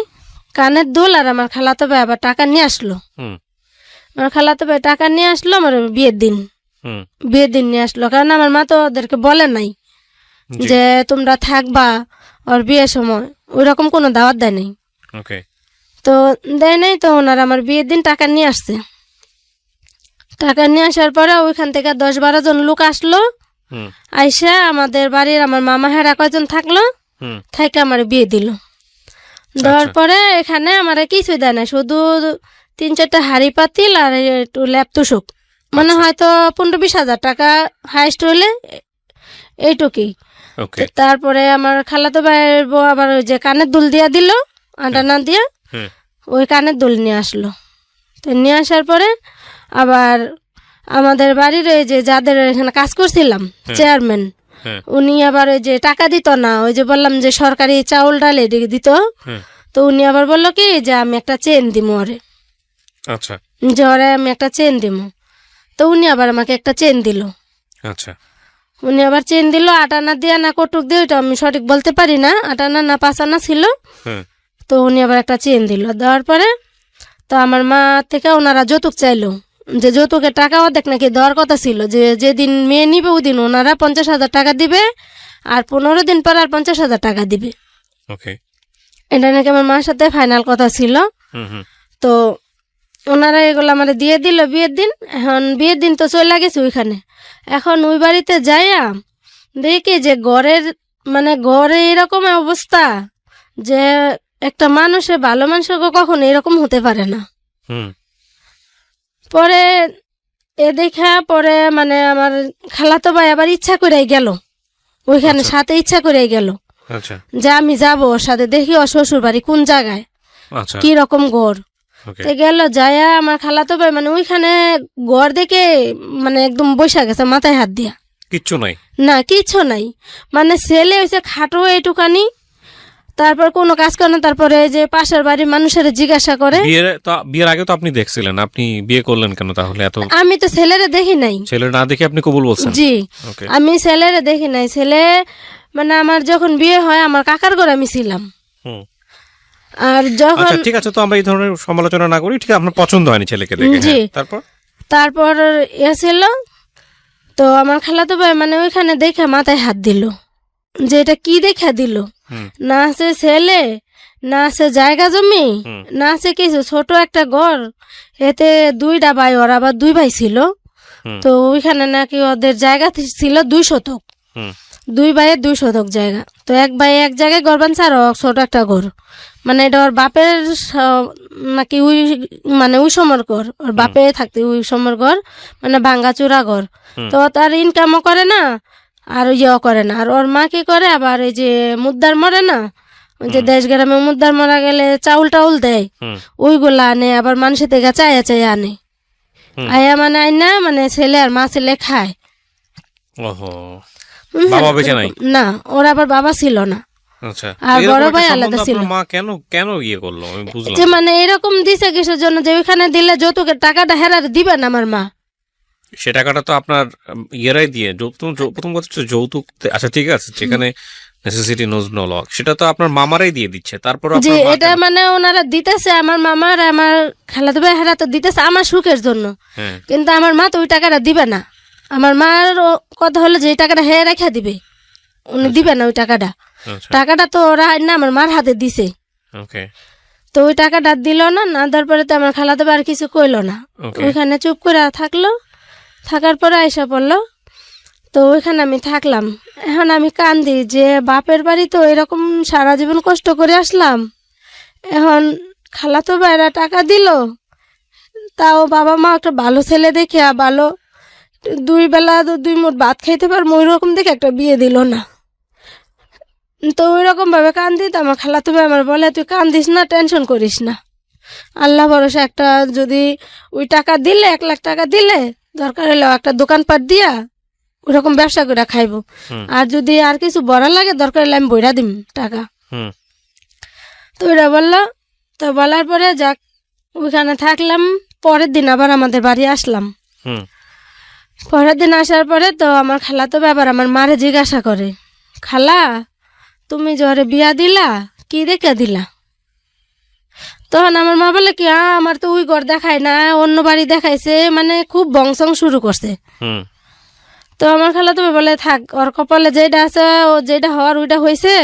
কানের দুল আর আমার খালাতো ভাই আবার টাকা নিয়ে আসলো। হুম। আমার খালাতো ভাই টাকা নিয়ে আসলো আমার বিয়ের দিন। হুম। বিয়ের দিন নিয়ে আসলো, কারণ আমার মা তো ওদেরকে বলে নাই জি। যে তোমরা থাকবা ওর বিয়ের সময়, ওই রকম কোনো দাওয়াত দেয় নাই। ওকে। তো দেয় নাই। তো ওনার আমার বিয়ের দিন টাকা নিয়ে আসছে। টাকা নিয়ে আসার পরে ওইখান থেকে 10-12 জন লোক আসলো। হুম। আইসা আমাদের বাড়ির আমার মামা হেরা কয়জন থাকলো, হুম। থেকে আমার বিয়ে দিল। দেওয়ার পরে এখানে আমার কিছুই দেয় না, শুধু 3-4টা হাড়ি পাতিল আর একটু ল্যাপ তুষুক, মানে হয়তো 15-20 হাজার টাকা হাইস্ট হইলে এইটুকুই। ওকে। তারপরে আমার খালাতো ভাইয়ের বউ আবার ওই যে কানের দুল দিয়া দিল, আটা না দিয়া, হুম। ওই কানের দুল নিয়ে আসলো। তো নিয়ে আসার পরে আবার আমাদের বাড়ির ওই যে যাদের এখানে কাজ করছিলাম চেয়ারম্যান, হ্যাঁ। উনি আবার ওই যে টাকা দিত না, ওই যে বললাম যে সরকারি চাউল ডাল এদিকে দিত। হুম। তো উনি আবার বললো কি যে আমি একটা চেন দিব ওরে, আচ্ছা। যে ওরে আমি একটা চেন দিব। তো উনি আবার আমাকে একটা চেন দিল। আচ্ছা। উনি আবার চেন দিল 8 আনা দিয়া না কটুক দিয়ে, ওইটা আমি সঠিক বলতে পারি না, 8 আনা না 5 আনা ছিল। হুম। তো উনি আবার একটা চেন দিল। দেওয়ার পরে তো আমার মা থেকে ওনারা যৌতুক চাইলো, যে যৌতুকের টাকা অর্ধেক নাকি দেওয়ার কথা ছিল, যে যেদিন মেয়ে নিবে ওই দিন ওনারা 50,000 টাকা দিবে, আর 15 দিন পর আর 50,000 টাকা দিবে। ওকে। এটা নাকি আমার মার সাথে ফাইনাল কথা ছিল। হুম। হুম। তো ওনারা এগুলো আমার দিয়ে দিল বিয়ের দিন। এখন বিয়ের দিন তো চলে গেছে ওইখানে। এখন ওই বাড়িতে যাইয়া দেখি যে ঘরে এরকম অবস্থা, যে একটা মানুষের ভালো মানুষের কখনো এরকম হতে পারে না। হুম। পরে এ দেখা পরে মানে আমার খালাতো ভাই আবার ইচ্ছা করে গেল ওইখানে, সাথে ইচ্ছা করে গেল আচ্ছা। যে আমি যাবো ওর সাথে, দেখি ওর শ্বশুর বাড়ি কোন জায়গায়, আচ্ছা। কি রকম ঘর। ওকে। তো গেল যায়া আমার খালাতো ভাই মানে ওইখানে ঘর দেখে মানে একদম বসে গেছে মাথায় হাত দিয়া। কিচ্ছু নাই? না, কিছু নাই, মানে ছেলে হয়েছে খাটো এইটুকানি, তারপর কোনো কাজ করে না। তারপরে এই যে পাশের বাড়ির মানুষের জিজ্ঞাসা করে। বিয়ের আগে তো আপনি দেখছিলেন, আপনি বিয়ে করলেন কেন তাহলে? এত আমি তো ছেলেরে দেখি নাই। ছেলে না দেখে আপনি কবুল বলছেন? জি, ওকে। আমি ছেলেরে দেখি নাই। ছেলে মানে আমার যখন বিয়ে হয় আমার কাকার ঘরে আমি ছিলাম। হুম। আর যখন আচ্ছা, ঠিক আছে, তো আমরা এই ধরনের সমালোচনা না করি। ঠিক আছে, আপনার পছন্দ হয়নি ছেলেকে দেখে। জি। তারপর তারপর ছিল, তো আমার খালাতো ভাই মানে ওইখানে দেখে মাথায় হাত দিল, যে এটা কি দেখা দিল। হুম। না আছে ছেলে, না আছে জায়গা জমি, হুম। না আছে কিছু, ছোট একটা ঘর, এতে 2টা ভাই, ওর আবার 2 ভাই ছিল। হুম। তো ওইখানে নাকি ওদের জায়গা ছিল 2 শতক, হুম। 2 ভাইয়ের 2 শতক জায়গা। তো এক ভাই এক জায়গায় ঘর বানছে, আর ছোট একটা ঘর, মানে এটা ওর বাপের নাকি ওই সমর ঘর, ওর বাপে থাকতে ওই সমর ঘর, মানে ভাঙ্গা চূড়া ঘর। তো তার ইনকামও করে না আর ইয়েও করে না। আর ওর মা কি করে, আবার এই যে মুদ্দার মরে না, ওই যে দেশ গ্রামে মুদ্দার মারা গেলে চাউল টাউল দেয়, হুম। ওইগুলা আনে, আবার মানুষের থেকে চাইয়া চাইয়া আনে। আয়া মানে আইনা মানে ছেলে আর মা ছেলে খায়। ওহো, বাবা বেঁচে নাই? না, ওর আবার বাবা ছিল না। আচ্ছা, আর এরকম বড় একটা ভাই সম্বন্ধ আলাদা ছিল। আপনার মা কেন কেন ইয়ে করলো আমি বুঝলাম যে না। মানে এরকম দিছে কিসের জন্য, যে ওইখানে দিলে যৌতুকের টাকাটা হেরার দিবে না আমার মা। সে টাকাটা তো আপনার ইয়েরাই দিয়ে প্রথম কথা হচ্ছে যৌতুক আচ্ছা ঠিক আছে, যেখানে নেসেসিটি নোজ নো ল, সেটা তো আপনার মামারাই দিয়ে দিচ্ছে, তারপর যে আপনার মা এটা কেন? মানে ওনারা দিতেছে আমার মামার, আমার খালাতো ভাই হেরা তো দিতেছে আমার সুখের জন্য, হ্যাঁ, কিন্তু আমার মা তো ওই টাকাটা দিবে না। আমার মার কথা হলো যে এই টাকাটা হে রেখে দিবে, উনি দিবে না ওই টাকাটা। আচ্ছা, টাকাটা তো ওরা না আমার মার হাতে দিছে, ওকে, তো ওই টাকাটা দিল না, না দেওয়ার পরে তো আমার খালাতো ভাই আর কিছু কইলো না। ওকে, ওইখানে চুপ করে থাকলো, থাকার পরে আইসা পড়লো। তো ওইখানে আমি থাকলাম। এখন আমি কান্দি যে বাপের বাড়ি তো এরকম সারা জীবন কষ্ট করে আসলাম, এখন খালাতো ভাইরা টাকা দিল, তাও বাবা মা একটা ভালো ছেলে দেখে ভালো দুই বেলা দুই মুঠ ভাত খাইতে পারবো ওই রকম দেখে একটা বিয়ে দিল না। তো ওই রকম ভাবে কান্দি, তো আমার খালাতো ভাই আমার বলে তুই কান্দিস না, টেনশন করিস না, আল্লাহ ভরসা একটা যদি ওই টাকা দিলে 1 লাখ টাকা দিলে দরকার হলে একটা দোকানপাট দিয়া ওরকম ব্যবসা করে খাইবো, হুম, আর যদি আর কিছু বড় লাগে দরকার হলে আমি বইরা দিম টাকা। হুম, তো ওরা বললো, তো বলার পরে যাক ওইখানে থাকলাম। পরের দিন আবার আমাদের বাড়ি আসলাম। হুম, পরের দিন আসার পরে তো আমার খালা তো ব্যাপার আমার মারে জিজ্ঞাসা করে, খালা তুমি জরে বিয়া দিলা কি দেখে দিলা? তখন আমার মা বলে কি আমার তো ওই ঘর দেখায় না, অন্য বাড়ি দেখাইছে, মানে খুব বংশং শুরু করছে। হুম, তো আমার খালা তো বলে থাক, ওর কপালে যেটা আছে ও যেটা হওয়ার ওইটা হয়েছে,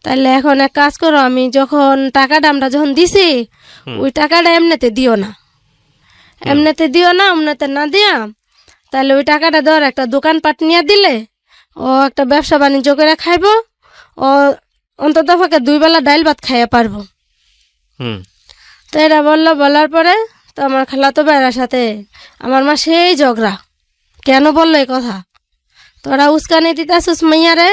তাহলে এখন এক কাজ করো, আমি যখন টাকাটা আমরা যখন দিছি ওই টাকাটা এমনিতে দিও না, এমনিতে দিও না, এমনিতে না দিয়া তাহলে ওই টাকাটা দেওয়ার একটা দোকানপাট নিয়ে দিলে ও একটা ব্যবসা বাণিজ্য করে খাইবো, ও অন্তত ফাঁকে 2 বেলা ডাইল ভাত খাইয়া পারবো। হুম, তো এরা বললো, বলার পরে তো আমার খালাতো ভাইয়ের সাথে আমার মা সেই ঝগড়া, কেন বললো এই কথা, তোরা উস্কানি দিতাছিস মাইয়ারে,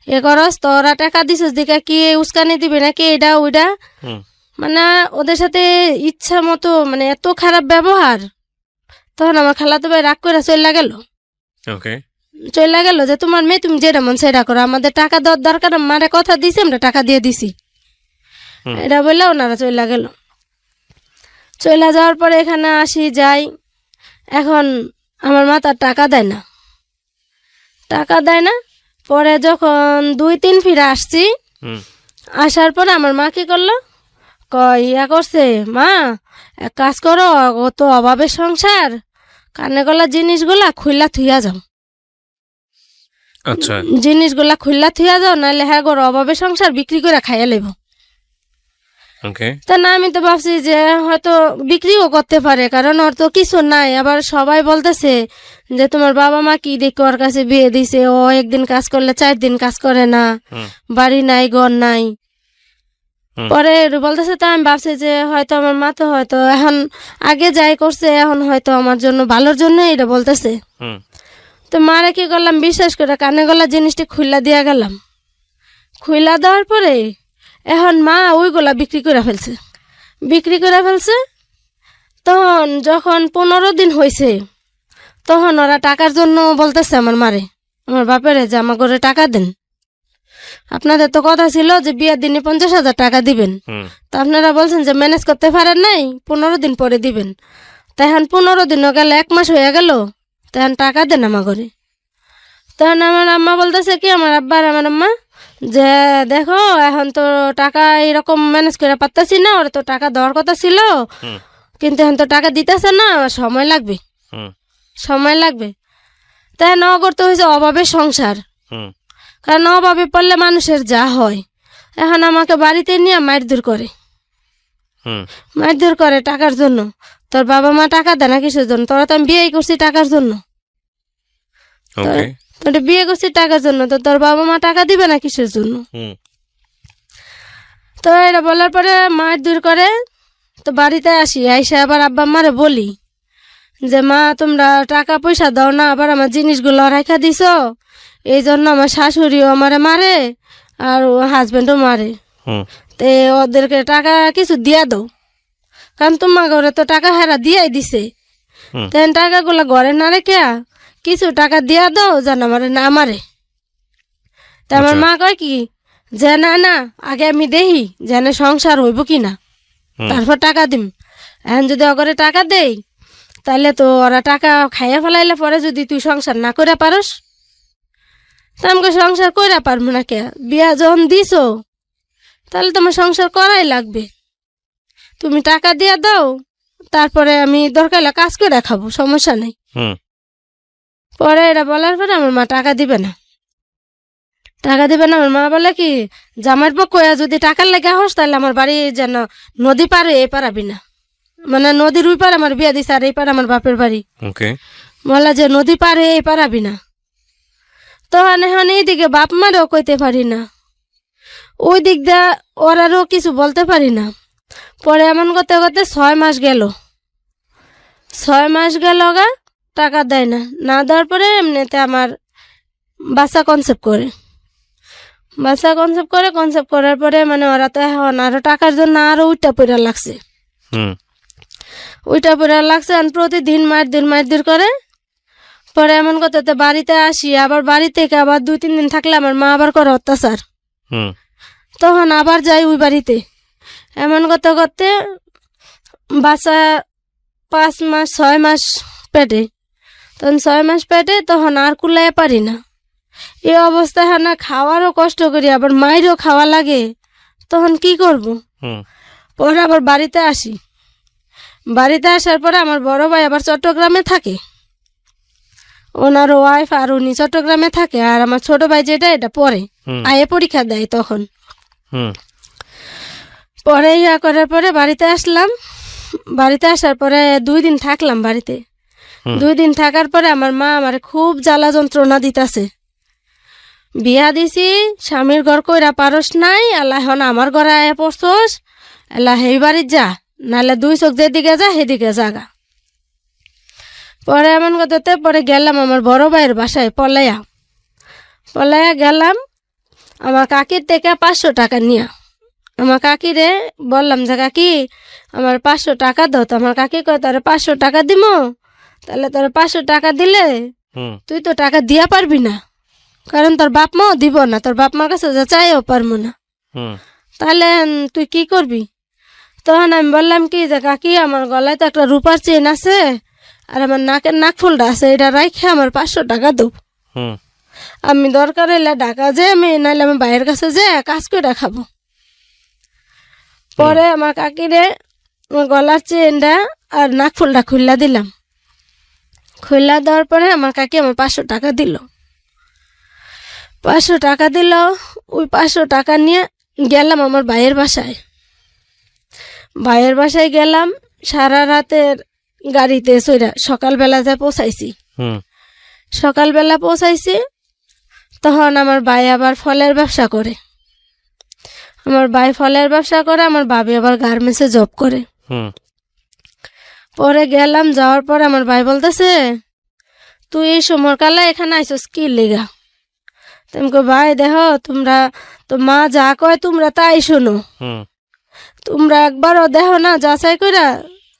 এ করস তোরা টাকা দিছিস দিকে কি উস্কানি দিবি নাকি এটা ওইটা, হুম, মানে ওদের সাথে ইচ্ছা মতো মানে এত খারাপ ব্যবহার। তখন আমার খালাতো ভাই রাগ করে চলে গেল, ওকে, চলে গেল যে তোমার মেয়ে তুমি যেটা মন সেটা করো, আমাদের টাকা দেওয়ার দরকার, মারে কথা দিছি আমরা টাকা দিয়ে দিছি, হুম, এটা বললে ওনারা চলে গেল। চলে যাওয়ার পরে এখানে আসি যাই, এখন আমার মা তার টাকা দেয় না, টাকা দেয় না। পরে যখন 2-3 ফিরে আসছি, হুম, আসার পরে আমার মা কি করলো, ইয়া করছে, মা এক কাজ করো, ও তো অভাবের সংসার, কানে গলা জিনিসগুলা খুললা থুইয়া যাও, আচ্ছা, জিনিসগুলা খুললা থুইয়া যাও, নাহলে হ্যাঁ গোর অভাবের সংসার বিক্রি করে খাইয়া লেব। ওকে, তা না আমি তো ভাবছি যে হয়তো বিক্রিও করতে পারে, কারণ ওর তো কিছু নাই, আবার সবাই বলতেছে যে তোমার বাবা মা কি দেখে ওর কাছে বিয়ে দিছে, ও একদিন কাজ করলে 4 দিন কাজ করে না, হুম, বাড়ি নাই ঘর নাই। হুম, পরে বলতেছে, তো আমি ভাবছি যে হয়তো আমার মা তো হয়তো এখন আগে যাই করছে, এখন হয়তো আমার জন্য ভালোর জন্য এটা বলতেছে। হুম, তো মারে কি করলাম, বিশ্বাস করে কানে গলা জিনিসটা খুইলা দিয়া গেলাম। খুইলা দেওয়ার পরে এখন মা ওইগুলা বিক্রি করে ফেলছে, বিক্রি করে ফেলছে। তখন যখন 15 দিন হয়েছে, তখন ওরা টাকার জন্য বলতেছে আমার মারে, আমার বাপেরে, যে আমার ঘরে টাকা দেন, আপনাদের তো কথা ছিল যে বিয়ের দিনে 50,000 টাকা দিবেন, হুম, তো আপনারা বলছেন যে ম্যানেজ করতে পারেন নাই, 15 দিন পরে দিবেন। তখন 15 দিনও গেল, 1 মাস হয়ে গেল, তখন টাকা দেন আমার ঘরে। তখন আমার আম্মা বলতেছে কি, আমার আব্বা আর আমার আম্মা, যে দেখো এখন তো টাকা এরকম ম্যানেজ করে পারতেছি না, ওরা তো টাকা দেওয়ার কথা ছিল, হুম, কিন্তু এখন তো টাকা দিতেছে না, সময় লাগবে, হুম, সময় লাগবে। তাই ন করতে হয়েছে অভাবের সংসার, হুম, কারণ অভাবে পড়লে মানুষের যা হয়। এখন আমাকে বাড়িতে নিয়ে মারধর করে, হুম, মারধর করে টাকার জন্য। তোর বাবা মা টাকা দেয় না কিসের জন্য, তোরা তো আমি বিয়ে করছি টাকার জন্য, ওকে, তোর বিয়ে করছি টাকার জন্য, তো তোর বাবা মা টাকা দিবে না কিসের জন্য। হুম, তো এটা বলার পরে মারধর করে। তো বাড়িতে আসি, আইসা আবার আব্বা আম্মারে বলি যে মা তোমরা টাকা পয়সা দাও না, আবার আমার জিনিসগুলো রাখা দিছ, এই জন্য আমার শাশুড়িও আমারে মারে আর হাজবেন্ডও মারে, হুম, তে ওদেরকে টাকা কিছু দিয়া দাও, কারণ তোমার ঘরে তো টাকা হারা দিয়াই দিছে, হুম, তেন টাকাগুলো ঘরে না রেখে কিছু টাকা দিয়া দাও যেন আমারে না মারে। তা আমার আচ্ছা। মা কয় কি, যে না না আগে আমি দেখি যেন সংসার হইব কি না, হুম। তারপর টাকা দিম। এখন যদি অগরে টাকা দেই তাহলে তো ওরা টাকা খাইয়া ফেলাইলে পরে যদি তুই সংসার না করে পারস, তা আমাকে সংসার করে পারবো না কে? বিয়া যখন দিছো তাহলে তোমার সংসার করাই লাগবে। তুমি টাকা দিয়ে দাও, তারপরে আমি দরকার হলে কাজ করে খাবো, সমস্যা নেই। হুম। পরে এটা বলার পরে আমার মা টাকা দিবে না। টাকা দিবে না, আমার মা বলে কি জামার পক্ষে যদি টাকার লেগে হস তাহলে আমার বাড়ি যেন নদী পারে এই পারাবি না, মানে নদীর ওই পার আমার বিয়া দিছে আর এই পার আমার বাপের বাড়ি। ওকে। বলা যে নদী পারে এই পারাবি না। তো এখন এইদিকে বাপ মারও কইতে পারি না, ওই দিক দিয়ে ওরারও কিছু বলতে পারি না। পরে এমন করতে করতে 6 মাস গেল। 6 মাস গেল গা, টাকা দেয় না। না দেওয়ার পরে এমনিতে আমার বাচ্চা কনসেপ্ট করে, কনসেপ্ট করার পরে মানে ওরা তো এখন আরো টাকার জন্য আরো উইটা পড়া লাগছে। হুম। উইটা পড়া লাগছে আর প্রতিদিন মারধর করে। পরে এমন করতে বাড়িতে আসি, আবার বাড়ি থেকে আবার 2-3 দিন থাকলে আমার মা আবার করে অত্যাচার। হুম। তখন আবার যাই ওই বাড়িতে। এমন করতে করতে বাচ্চা 5 মাস 6 মাস পেটে, তখন 6 মাস পেটে, তখন আর কুলাইয়া পারি না। এই অবস্থায় না খাওয়ারও কষ্ট করি, আবার মায়েরও খাওয়া লাগে, তখন কি করব? হুম। পরে আবার বাড়িতে আসি। বাড়িতে আসার পরে আমার বড় ভাই আবার চট্টগ্রামে থাকে, ওনার ওয়াইফ আর উনি চট্টগ্রামে থাকে, আর আমার ছোট ভাই যেটা এটা পরে হুম। আয়ে পরীক্ষা দেয় তখন। হুম। পরে ইয়া করার পরে বাড়িতে আসলাম। বাড়িতে আসার পরে 2 দিন থাকলাম বাড়িতে। হুম। 2 দিন থাকার পরে আমার মা আমার খুব জ্বালা যন্ত্রণা দিতেছে। বিয়া দিছি, স্বামীর ঘর কইরা পারস নাই, আল্লাহ এখন আমার ঘরে আয়া পড়ছস, আল্লাহ এই বাড়ির যা, নাহলে 2 চোখ যেদিকে যা সেদিকে জাগা। পরে এমন কথাতে পরে গেলাম আমার বড় ভাইয়ের বাসায়, পলাইয়া গেলাম আমার কাকির থেকে 500 টাকা নিয়া। আমার কাকিরে বললাম যে কাকি আমার 500 টাকা দাও। তো আমার কাকি কয় তোর 500 টাকা দিমো, তাহলে তোর 500 টাকা দিলে হুম। তুই তো টাকা দিয়া পারবি না, কারণ তোর বাপ মাও দিব না, তোর বাপ মার কাছে যা চাইও পারবো না, হুম। তাহলে তুই কি করবি? তখন আমি বললাম কি যে কাকি আমার গলায় তো একটা রূপার চেন আছে আর আমার নাকের নাকফুলটা আছে, এটা রাইখে আমার 500 টাকা দাও। হুম। আমি দরকার হইলে ঢাকা যে আমি নাইলে আমি বাইরের কাছে যে কাজ করে খাবো। পরে আমার কাকিরে আমার গলার চেনটা আর নাকফুলটা খুললা দিলাম। খুললা দেওয়ার পরে আমার কাকি আমার 500 টাকা দিল। 500 টাকা দিল। ওই 500 টাকা নিয়ে গেলাম আমার ভাইয়ের বাসায়। ভাইয়ের বাসায় গেলাম, সারা রাতের গাড়িতে সইরা সকালবেলা যা পৌঁছাইছি। হুম। সকালবেলা পৌঁছাইছি, তখন আমার ভাই আবার ফলের ব্যবসা করে। আমার ভাই ফলের ব্যবসা করে, আমার ভাবি আবার গার্মেন্টসে জব করে। হুম। পরে গেলাম, যাওয়ার পরে আমার ভাই বলতেছে তুই এই সময় কালে এখানে আইসস কি লেগা? তুমি কো ভাই দেখো তোমরা তো মা যা কয় তোমরা তাই শোনো, হুম। তোমরা একবারও দেখো না যাচাই কইরা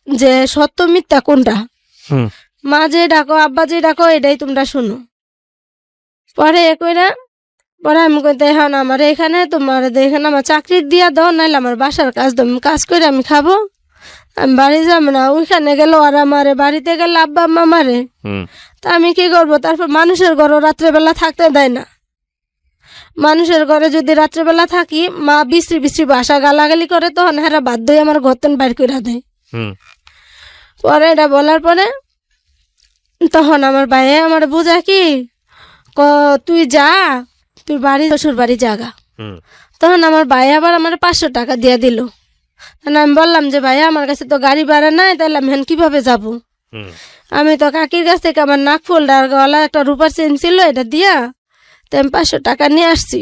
যে সত্য মিথ্যা কোনটা। হুম। মা যে ডাকো আব্বা যে ডাকো এটাই তোমরা শুনো। পরে এ কইরা পরে আমি কই দেখো না আমার এখানে তোমার এখানে আমার চাকরি দিয়া দাও, নাইলে আমার বাসার কাজ দাও, আমি কাজ করে আমি খাবো, আমি বাড়ি যাবো না। ওইখানে গেল আর আমারে, বাড়িতে গেলে আব্বা আম্মা মারে, হুম। তা আমি কি করবো? তারপর মানুষের ঘরও রাত্রেবেলা থাকতে দেয় না। মানুষের ঘরে যদি রাত্রেবেলা থাকি মা বিশ্রী বিশ্রী বাসা গালাগালি করে, তখন হেরা বাধ্য হয়ে আমার ঘর বাইর করে দেয়। হুম। পরে এটা বলার পরে তখন আমার ভাইয়ে আমার বোঝা কি তুই যা, তুই বাড়ি শ্বশুর বাড়ি জাগা। হুম। তখন আমার ভাই আবার আমার 500 টাকা দিয়ে দিল। তখন আমি বললাম যে ভাইয়া আমার কাছে তো গাড়ি ভাড়া নাই, তাহলে আমি কিভাবে যাব? হুম। আমি তো কাকির কাছ থেকে আমার নাক ফুলটা আর গলা একটা রূপার চেন ছিল, এটা দিয়া তো আমি 500 টাকা নিয়ে আসছি।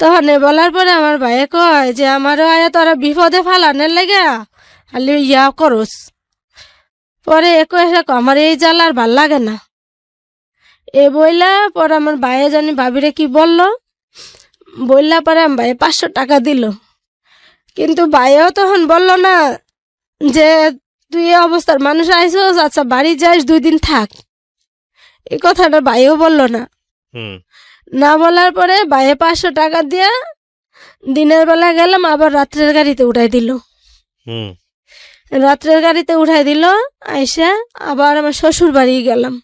তখন বলার পরে আমার ভাইয়ে কয় যে আমারও আয়া তোরা বিপদে ফালানের লেগে খালি ইয়া করস। পরে একো এসে আমার এই জ্বালা আর ভাল লাগে না এ বইলা। পরে আমার ভাইয়ে জানি ভাবিরে কি বললো, বললা পরে আমার ভাইয়ে 500 টাকা দিল। কিন্তু ভাইও তখন বলল না যে তুই এই অবস্থার মানুষ আইসোস, আচ্ছা বাড়ি যাস 2 দিন থাক, এই কথাটা ভাইও বলল না। হুম। না বলার পরে ভাইয়ে 500 টাকা দিয়ে দিনের বেলা গেলাম, আবার রাত্রের গাড়িতে উঠাই দিল। হুম রাত্রের গাড়িতে উঠাই দিল, আইসা আবার আমার শ্বশুর বাড়ি গেলাম।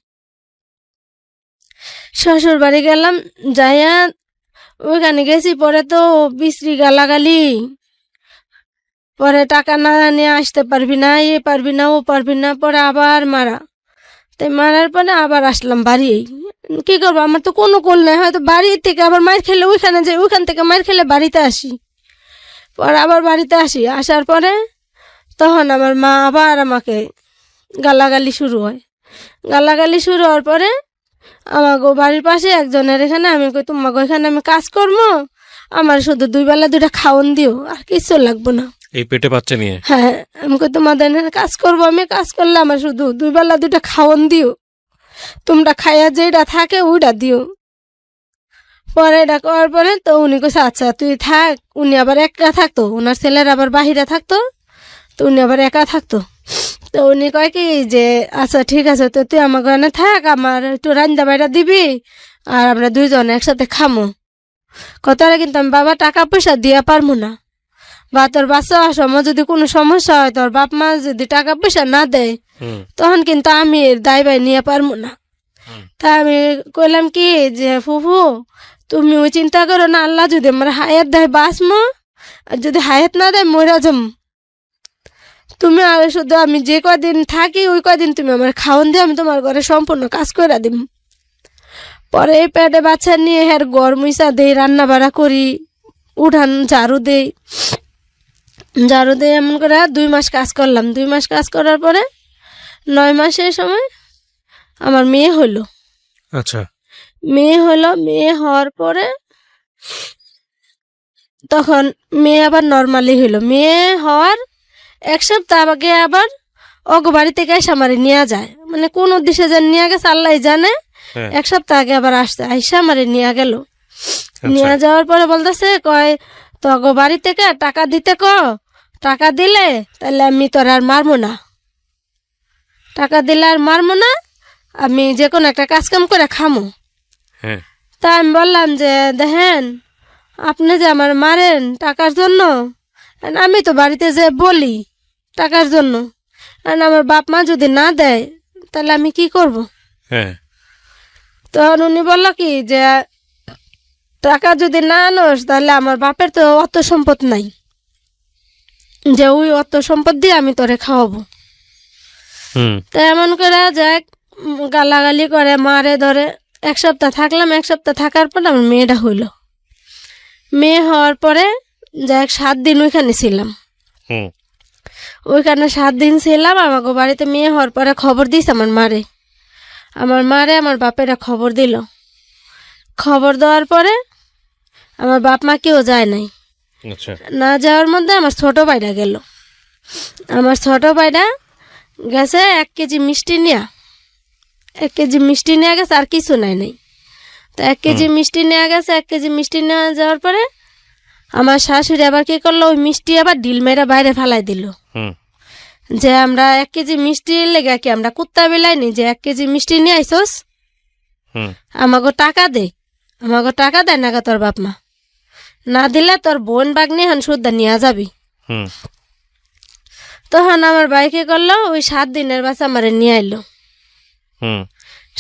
শ্বশুর বাড়ি গেলাম, যাইয়া ওইখানে গেছি, পরে তো বিশ্রী গালাগালি, পরে টাকা না নিয়ে আসতে পারবি না, এ পারবি না, ও পারবি না, পরে আবার মারা। তাই মারার পরে আবার আসলাম বাড়ি। কি করবো, আমার তো কোনো কোল নাই, হয়তো বাড়ি থেকে আবার মার খেলে ওইখানে যাই, ওইখান থেকে মার খেলে বাড়িতে আসি, পরে আবার বাড়িতে আসি। আসার পরে তখন আমার মা আবার আমাকে গালাগালি শুরু হয়। গালাগালি শুরু হওয়ার পরে আমাকে বাড়ির পাশে একজনের এখানে আমি কই, তোমাকে এখানে আমি কাজ করবো, আমার শুধু 2 বেলা 2টা খাওয়ান দিও, আর কিছু লাগবো না। এই পেটে বাচ্চা নিয়ে? হ্যাঁ, আমি কই তোমাদের এখানে কাজ করবো, আমি কাজ করলে আমার শুধু 2 বেলা 2টা খাওয়ান দিও, তোমরা খাইয়া যেটা থাকে ওইটা দিও। পরে এটা করার পরে তো উনি কইছে আচ্ছা তুই থাক। উনি আবার একা থাকতো, ওনার ছেলের আবার বাহিরে থাকতো, তো উনি আবার একা থাকতো। তো উনি কয় কি যে আচ্ছা ঠিক আছে, তো তুই আমার ঘরে থাক, আমার একটু রান্না বাইরা দিবি, আর আমরা 2 জন একসাথে খামো। কথাটা কিন্তু আমি বাবা টাকা পয়সা দিয়া পারবো না, বা তোর বাচ্চা সময় যদি কোনো সমস্যা হয়, তোর বাপ মা যদি টাকা পয়সা না দেয়, হুম তখন কিন্তু আমি দায় বাই নিয়ে পারবো না। তা আমি কইলাম কি যে ফুফু তুমি ওই চিন্তা করো না, আল্লাহ যদি আমার হায়াত দেয় বাঁচমো, আর যদি হায়াত না দেয় মরা যাম। তুমি আর শুধু আমি যে কদিন থাকি ওই কদিন তুমি আমার খাওয়ান দিয়ে আমি তোমার ঘরে সম্পূর্ণ কাজ করে দিম। পরে এই পেটে বাচ্চা নিয়ে হের গড় মুইসা দেই, রান্না বাড়া করি, উঠান ঝাড়ু দেই, এমন করে 2 মাস কাজ করলাম। 2 মাস কাজ করার পরে 9 মাসের সময় আমার মেয়ে হলো। আচ্ছা মেয়ে হওয়ার পরে তখন মেয়ে আবার নর্মালি হইলো। মেয়ে হওয়ার 1 সপ্তাহ আগে আবার অগো বাড়ি থেকে এসে আমারে নিয়ে যায়, মানে কোন উদ্দেশ্যে যে নিয়ে গেছে আল্লাহ জানে। হ্যাঁ 1 সপ্তাহ আগে আবার আসছে, আইসা আমারে নিয়ে গেল। আচ্ছা। নিয়ে যাওয়ার পরে বলতেছে কয় তো অগো বাড়ি থেকে টাকা দিতে টাকা দিলে তাহলে আমি তোর আর মারবো না, টাকা দিলে আর মারবো না, আমি যে কোনো একটা কাজ কাম করে খামো। হ্যাঁ তা আমি বললাম যে দেখেন আপনি যে আমার মারেন টাকার জন্য, আর আমি তো বাড়িতে যে বলি টাকার জন্য, আর আমার বাপ মা যদি না দেয় তাহলে আমি কি করব। হ্যাঁ তখন উনি বলল কি যে টাকা যদি না আনোস তাহলে আমার বাপের তো অত সম্পদ নাই, যে ওই অত সম্পদ দিয়ে আমি তোরে খাওয়াবো। হুম তো এমন করে যাক গালাগালি করে মারে ধরে। 1 সপ্তাহ থাকলাম, 1 সপ্তাহ থাকার পর আমার মেয়েটা হইল। মেয়ে হওয়ার পরে যাক 7 দিন ওইখানে ছিলাম। হুম ওইখানে 7 দিন ছিলাম। আমাকে বাড়িতে মেয়ে হওয়ার পরে খবর দিস আমার মারে, আমার বাপেরা খবর দিল। খবর দেওয়ার পরে আমার বাপ মা কেউ যায় নাই। আচ্ছা না যাওয়ার মধ্যে আমার ছোট ভাইরা গেল। আমার ছোট ভাইরা গেছে 1 কেজি মিষ্টি নিয়ে, 1 কেজি মিষ্টি নিয়ে গেছে, আর কিছু নাই। তো 1 কেজি মিষ্টি নিয়ে গেছে। 1 কেজি মিষ্টি নিয়ে যাওয়ার পরে আমার শাশুড়ি আবার কি করলো, ওই মিষ্টি আবার ঢিল মেরে বাইরে ফেলাই দিল। হুম যে আমরা 1 কেজি মিষ্টি লেগে কি আমরা কুত্তা বিলাইনি, যে 1 কেজি মিষ্টি নিয়ে আইসোস, হুম আমাকে টাকা দে, আমাকে টাকা দেয় না তোর বাপ মা, না দিলে তোর বোন বাগনি হন শুদ্ধ নিয়ে যাবি। হুম তখন আমার ভাই কি করলো, ওই 7 দিনের বাচ্চা আমারে নিয়ে আইলো। হুম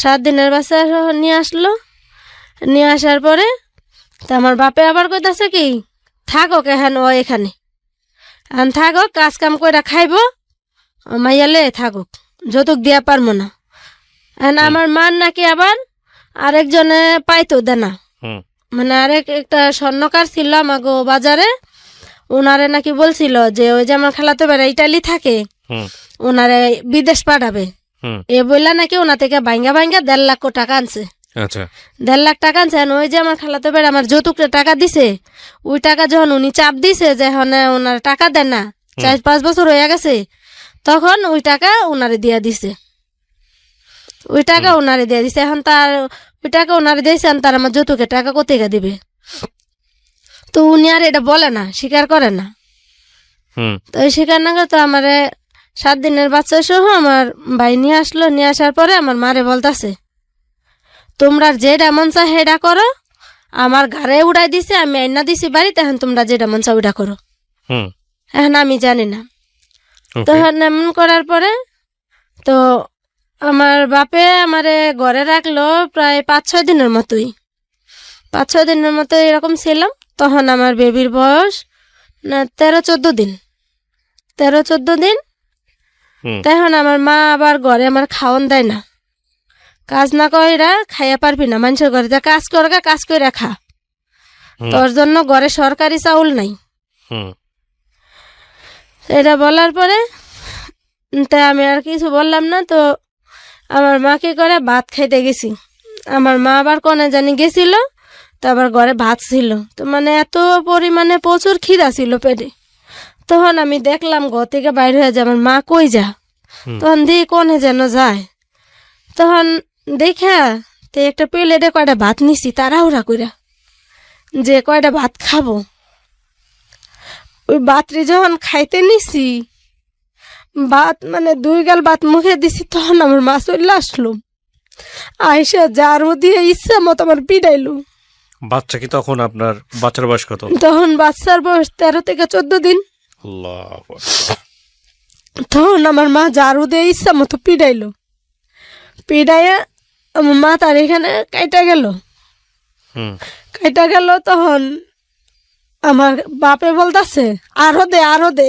7 দিনের বাচ্চা নিয়ে আসলো। নিয়ে আসার পরে তা আমার বাপে আবার কইতাছে কি থাকো কেন ও এখানে, এখন থাকো কাজ কাম করে খাইব, মাইয়ালে থাকুক, যৌতুক দিয়া পারবো না। এখন আমার মার নাকি আবার আরেকজনে পাইতো দেনা, হুম মানে একটা স্বর্ণকার ছিল আমাগো বাজারে, ওনারে নাকি বলছিল যে ওই যে আমার খালাতো বেড়া ইটালি থাকে, হুম ওনারে বিদেশ পাঠাবে। হুম এ বললা নাকি ওনা থেকে ভাঙ্গা 1.5 লাখ টাকা আনছে। আচ্ছা 1.5 লাখ টাকা আনছে। ওই যে আমার খালাতো বেড়া আমার যৌতুকটা টাকা দিছে, ওই টাকা যখন উনি চাপ দিছে যে ওনার টাকা দেন না, 4-5 বছর হয়ে গেছে, তখন ওই টাকা ওনারে দিয়া দিছে। ওই টাকা ওনারে দিয়ে দিছে। এখন তার ওই টাকা ওনারে দিয়েছে, তার আমার যৌতুকের টাকা কোথেকে দিবে? তো উনি আর এটা বলে না, স্বীকার করে না। হুম তো ওই স্বীকার না করে তো আমার 7 দিনের বাচ্চা সহ আমার ভাই নিয়ে আসলো। নিয়ে আসার পরে আমার মারে বলতাছে তোমরা যেটা মন চায় সেটা করো, আমার ঘরে উড়াই দিছে, আমি আইনা দিছি বাড়িতে, এখন তোমরা যেটা মন চাও ওটা করো। হুম। এখন আমি জানি না। Okay. তখন এমন করার পরে তো আমার বাপে আমারে ঘরে রাখলো প্রায় 5-6 দিনের মতোই, 5-6 দিনের মতো এরকম ছিলাম। তখন আমার বেবির বয়স 13-14 দিন, 13-14 দিন। হুম। তখন আমার মা আবার ঘরে আমার খাওয়ান দেয় না, কাজ না কইরা খাইয়া পারবি না, মানুষের ঘরে যা কাজ করগা কাজ কইরা খা, হুম। তোর জন্য ঘরে সরকারি চাউল নাই। হুম। এটা বলার পরে তাই আমি আর কিছু বললাম না। তো আমার মা কি করে, ভাত খাইতে গেছি, আমার মা আবার কোনে জানি গেছিল, তো আবার ঘরে ভাত ছিল, তো মানে এত পরিমাণে প্রচুর খিদা ছিল পেটে। তখন আমি দেখলাম ঘর থেকে বাইরে হয়ে যায়, আমার মা কই যা, হুম। তখন দেখি কোনে যেন যায়। তখন দেখা তো একটা প্লেটে কয়টা ভাত নিছি তাড়াহুড়া কইরা, যে কয়টা ভাত খাবো। ওই ভাতটি যখন খাইতে নিছি, ভাত মানে 2 গাল ভাত মুখে দিছি, তখন আমার মা চলে আসলো, আইসা ঝাড়ু দিয়ে ইচ্ছা মতো আমার পিড়াইলো। বাচ্চা কি তখন আপনার বাচ্চার বয়স কত? তখন বাচ্চার বয়স 13-14 দিন। আল্লাহ। তখন আমার মা ঝাড়ু দিয়ে ইচ্ছা মতো পিড়াইলো, পিড়াইয়া আমার মা তার এখানে কাইটা গেল, হুম। কাইটা গেল। তখন আমার বাপে বলতাছে আরো দে, আরো দে,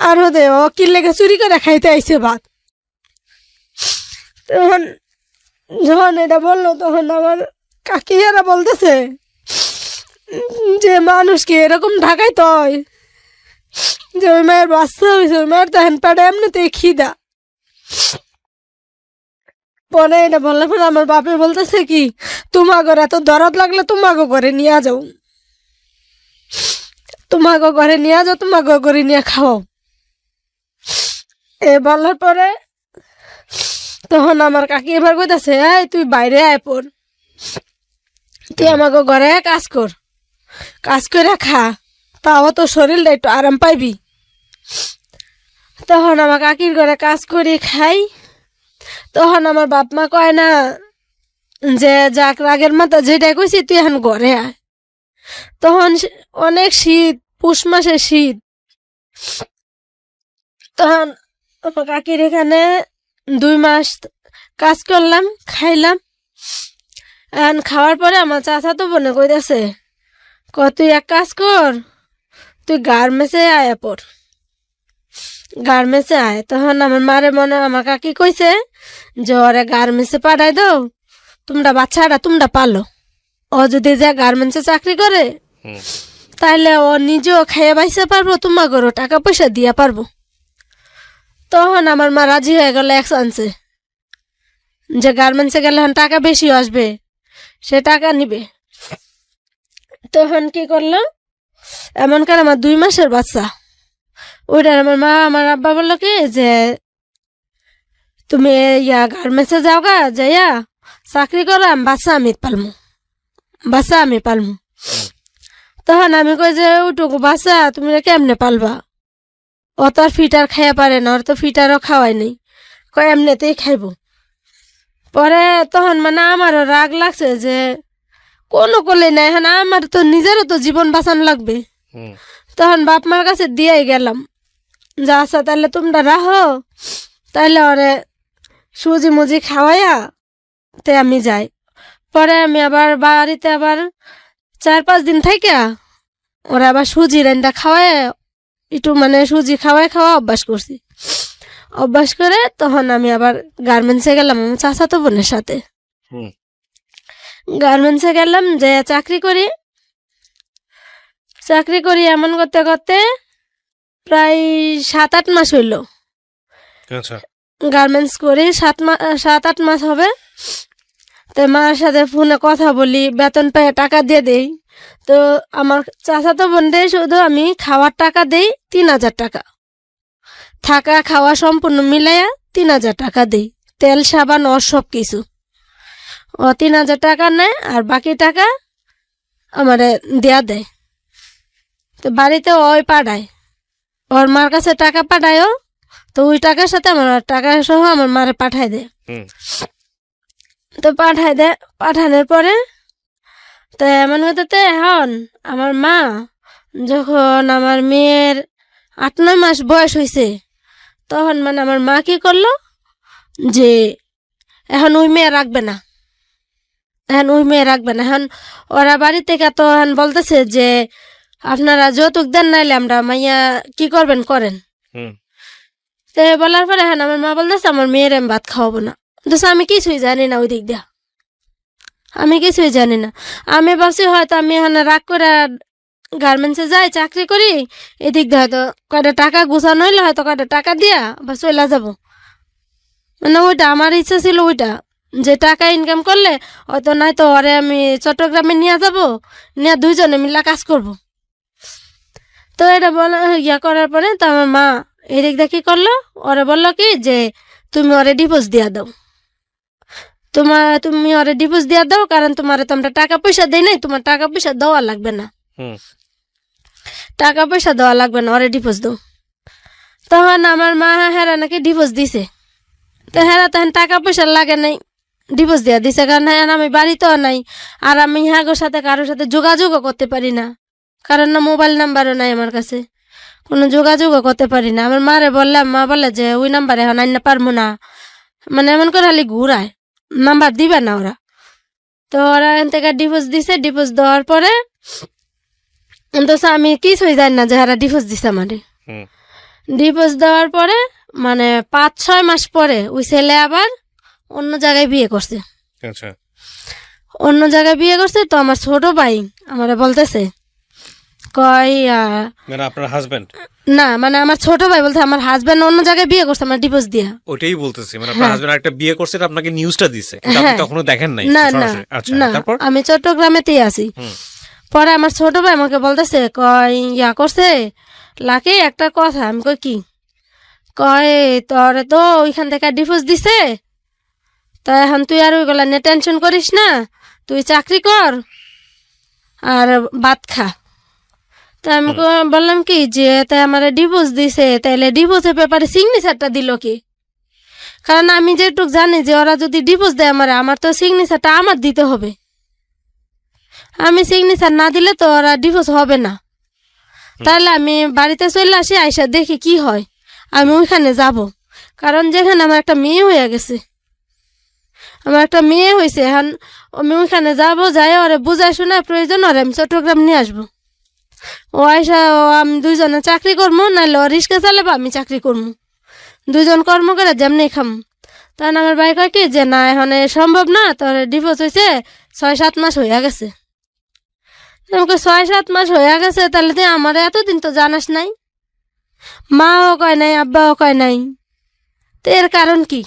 আরো দে, ও কি লেগে চুরি করে খাইতে আইছে ভাত। তখন যখন এটা বললো, তখন আমার কাকিয়ারা বলতেছে যে মানুষ কি এরকম ঢাকায় তয়, যে ওই মায়ের বাচ্চা হয়েছে, ওই মায়ের তখন পেটে এমনিতেই খিদা। পরে এটা বললে পরে আমার বাপে বলতেছে কি, তোমাকে এত দরদ লাগলে তোমাকে ঘরে নিয়ে যাও, তোমাকে ঘরে নিয়ে যাও, তোমাকে ঘরে নিয়ে খাও। এ বলার পরে তখন আমার কাকি এবার কইতাছে, এই তুই বাইরে আয় পর, তুই আমাকে ঘরে কাজ কর, কাজ করে খা, তাও তো শরীরটা একটু আরাম পাইবি। তখন আমার কাকির ঘরে কাজ করি খাই। তখন আমার বাপ মা কয় না যে যাক রাগের মাথা যেটা কইছি তুই এখন ঘরে আয়। তখন অনেক শীত, পুষ মাসে শীত। তখন আমার কাকির এখানে 2 মাস কাজ করলাম, খাইলাম। এখন খাওয়ার পরে আমার চাচা তো বোনে কইতাছে, তুই এক কাজ কর, তুই গার্মেন্টসে আয় পর, গার্মেন্টসে আয়। তখন আমার মারে মনে আমার কাকি কইছে যে ওরে গার্মেন্টসে পাঠাই দাও, তোমরা বাচ্চাটা তোমরা পালো, ও যদি যা গার্মেন্টসে চাকরি করে হুম। তাহলে ও নিজেও খাইয়ে বাইসে পারবো, তোমাকেও টাকা পয়সা দিয়া পারবো। তখন আমার মা রাজি হয়ে গেল এক চান্সে, যে গার্মেন্টসে গেলে এখন টাকা বেশি আসবে, সে টাকা নিবে। তখন কি করলাম, এমনকার আমার 2 মাসের বাচ্চা, ওইটার আমার মা আমার আব্বা বললো কি যে তুমি গার্মেন্টসে যাও গা, যাইয়া চাকরি করো, আমি বাচ্চা আমি পালমু, বাচ্চা আমি পালমু। তখন আমি কই যে ওটুকু বাচ্চা তুমি কেমনে পালবা, ও তো আর ফিটার খাইয়া পারে না, ওর তো ফিটারও খাওয়াই নেই, কয় এমনিতেই খাইব। পরে তখন মানে আমারও রাগ লাগছে যে কোনো করলে নাই, এখন আমার তো নিজেরও তো জীবন বাঁচানো লাগবে। হুম। তখন বাপ মার কাছে দিয়েই গেলাম, যা আচ্ছা তাহলে তোমরা রাখো, তাহলে ওরে সুজি মুজি খাওয়াইয়া তে আমি যাই। পরে আমি আবার বাড়িতে আবার 4-5 দিন থেকে ওরা আবার সুজি রান্না খাওয়ায়, একটু মানে সুজি খাওয়া অভ্যাস করছি। অভ্যাস করে তখন আমি আবার গার্মেন্টসে গেলাম আমার চাচাতো বোনের সাথে। হুম। গার্মেন্টসে গেলাম, যে চাকরি করি, চাকরি করি এমন করতে করতে প্রায় 7-8 মাস হইল। আচ্ছা। গার্মেন্টস করি 7-8 মাস হবে। তো মার সাথে ফোনে কথা বলি, বেতন পেয়ে টাকা দিয়ে দেই। তো আমার চাচাতো বোনদের শুধু আমি খাওয়ার টাকা দেই 3000 টাকা, থাকা খাওয়া সম্পূর্ণ মিলাইয়া 3000 টাকা দেই, তেল সাবান ও সব কিছু। ও 3000 টাকা নেয়, আর বাকি টাকা আমারে দেয়া দেয়। তো বাড়িতে ওই পাঠায়, ওর মার কাছে টাকা পাঠায়ও, তো ওই টাকার সাথে আমার টাকা সহ আমার মারে পাঠায় দেয়। হুম। তো পাঠায় দেয়, পাঠানোর পরে তো এমন হতে এখন আমার মা যখন আমার মেয়ের 8-9 মাস বয়স হয়েছে, তখন মানে আমার মা কি করলো যে এখন ওই মেয়ে রাখবে না, এখন ওরা বাড়ি থেকে তো এখন বলতেছে যে আপনারা যৌতুক দেন, নাইলে আমরা মাইয়া কি করবেন করেন। হুম। তো বলার পরে এখন আমার মা বলতেছে আমার মেয়ের আমি ভাত খাওয়াবো না। তো আমি কিছুই জানি না ওই দিক দিয়া, আমি কিছুই জানি না। আমি ভাবছি হয়তো আমি এখানে রাগ করে গার্মেন্টসে যাই চাকরি করি, এদিক দিয়ে হয়তো কয়টা টাকা গুছানো হইলে হয়তো কয়টা টাকা দিয়া বা চলে যাব, মানে ওইটা আমার ইচ্ছা ছিল, ওইটা যে টাকা ইনকাম করলে হয়তো নাই তো ওরে আমি চট্টগ্রামে নিয়ে যাব, নিয়ে 2 জনে মিলে কাজ করব। তো এটা করার পরে তো আমার মা এদিক দিয়ে কি করলো, ওরে বললো কি যে তুমি ওরে ডিভোর্স দিয়া দাও, তুমি ওরে ডিভোর্স দিয়া দাও, কারণ তোমার তো আমরা টাকা পয়সা দেই নাই, তোমার টাকা পয়সা দেওয়া লাগবে না, টাকা পয়সা দেওয়া লাগবে না, ওরে ডিভোর্স দাও। তখন আমার মা হেরা নাকি ডিভোর্স দিছে। তো হেরা তখন টাকা পয়সা লাগে নাই, ডিভোর্স দিয়া দিছে, কারণ হ্যাঁ আমি বাড়িতেও নাই, আর আমি হ্যাগোর সাথে কারোর সাথে যোগাযোগও করতে পারি না, কারণ না মোবাইল নাম্বারও নাই আমার কাছে, কোনো যোগাযোগও করতে পারি না। আমার মারে বললাম, মা বলে যে ওই নাম্বারে এখন আইনা পারবো না, মানে এমন করে খালি ঘুরায়, নাম্বার দিবে না ওরা। তো ওরা এখান থেকে ডিভোর্স দিছে। ডিভোর্স দেওয়ার পরে তো আমি কিছুই জানি না যে এরা ডিভোর্স দিছে আমারে। ডিভোর্স দেওয়ার পরে মানে 5-6 মাস পরে ওই ছেলে আবার অন্য জায়গায় বিয়ে করছে। আচ্ছা। অন্য জায়গায় বিয়ে করছে। তো আমার ছোট ভাই আমারে বলতেছে, কয় মানে আপনার হাজবেন্ড না, মানে আমার ছোট ভাই বলতে আমার হাজবেন্ড অন্য জায়গায় বিয়ে করছে আমার ডিভোর্স দিয়া। ওইটাই বলতেছি, মানে আপনার হাজবেন্ড একটা বিয়ে করছে, আপনাকে নিউজটা দিছে, কিন্তু আপনি তখনো দেখেন নাই? না না আচ্ছা, না, তারপর? আমি চট্টগ্রামেতেই আছি। পরে আমার ছোট ভাই আমাকে বলতেছে, কয় করছে লাকি একটা কথা। আমি কই কি? কয় তোরে তো ওইখান থেকে ডিভোর্স দিছে, তা এখন তুই আর ওইগুলা নিয়ে টেনশন করিস না, তুই চাকরি কর আর ভাত খা। তা আমি বললাম কি যে তাই আমার ডিভোর্স দিছে, তাইলে ডিভোর্সের ব্যাপারে সিগনেচারটা দিল কি? কারণ আমি যেটুক জানি যে ওরা যদি ডিভোর্স দেয় আমার তো সিগনেচারটা আমার দিতে হবে, আমি সিগনেচার না দিলে তো ওরা ডিভোর্স হবে না। তাহলে আমি বাড়িতে চলে আসি, আইসা দেখি কি হয়, আমি ওইখানে যাব। কারণ যেখানে আমার একটা মেয়ে হয়ে গেছে, আমার একটা মেয়ে হয়েছে, এখন আমি ওইখানে যাবো, যাই ওরে বুঝাই শোনায় প্রয়োজন ওরে আমি চট্টগ্রাম নিয়ে আসবো। ও আইসা আমি 2 জনে চাকরি করবো, নাহলে ও রিক্সা চালাবো, আমি চাকরি করবো, 2 জন কর্ম করে যেমনি খাম। তখন আমার ভাই কয় কি যে না এখন সম্ভব না, তোর ডিভোর্স হয়েছে 6-7 মাস হয়ে গেছে। আমাকে 6-7 মাস হয়ে গেছে, তাহলে তুই আমার এতদিন তো জানাস নাই, মাও কয় নাই, আব্বাও কয় নাই, তো এর কারণ কি?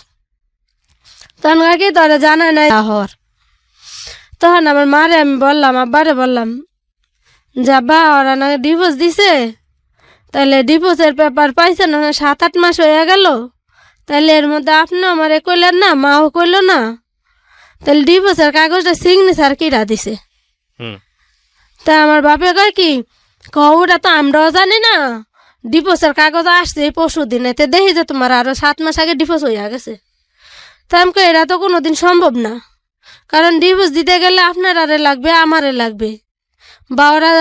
তখন কি তোরা জানা নাই হর। তখন আমার মারে আমি বললাম, আব্বারে বললাম যে আব্বা ওরা না ডিভোর্স দিছে, তাহলে ডিভোর্সের পেপার পাইছে না, 7-8 মাস হয়ে গেল, তাহলে এর মধ্যে আপনি আমারে কইলেন না, মাও কইল না, তাহলে ডিভোর্সের কাগজটা সিগনেচার কিরা দিছে? তা আমার বাপে কয় কি, ওটা তো আমরাও জানি না, ডিভোর্সের কাগজ আসছে এই পরশু দিন, এতে দেখি যে তোমার আরো 7 মাস আগে ডিভোর্স হয়ে গেছে। তা আমি কই এটা তো কোনোদিন সম্ভব না, কারণ ডিভোর্স দিতে গেলে আপনার আরে লাগবে, আমারে লাগবে, বা ওরা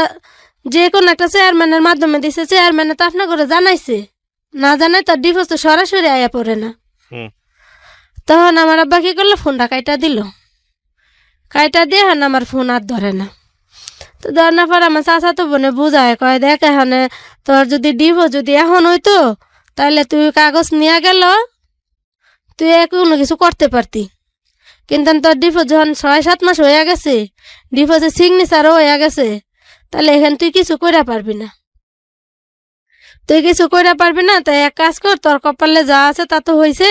যে কোনো একটা চেয়ারম্যানের মাধ্যমে দিছে, চেয়ারম্যানে তো আপনার করে জানাইছে, না জানাই তো ডিভোর্স তো সরাসরি আয়া পড়ে না। তখন আমার আব্বা কি করলো, ফোনটা কাইটা দিল, কাইটা দিয়ে এখন আমার ফোন আর ধরে না। তো ধরার পর আমার চাচা তো বোনে বুঝায়, কয় দেখ এখানে তোর যদি ডিভোর্স যদি এখন হইতো, তাহলে তুই কাগজ নিয়ে গেল, তুই কোনো কিছু করতে পারতি, কিন্তু তোর ডিভোর্স যখন 6-7 মাস হয়ে গেছে, ডিভোর্সের সিগনেচারও হয়ে গেছে, তাহলে এখানে তুই কিছু করে পারবি না, তুই কিছু করে পারবি না। তাই এক কাজ কর, তোর কপালে যা আছে তা তো হয়েছে,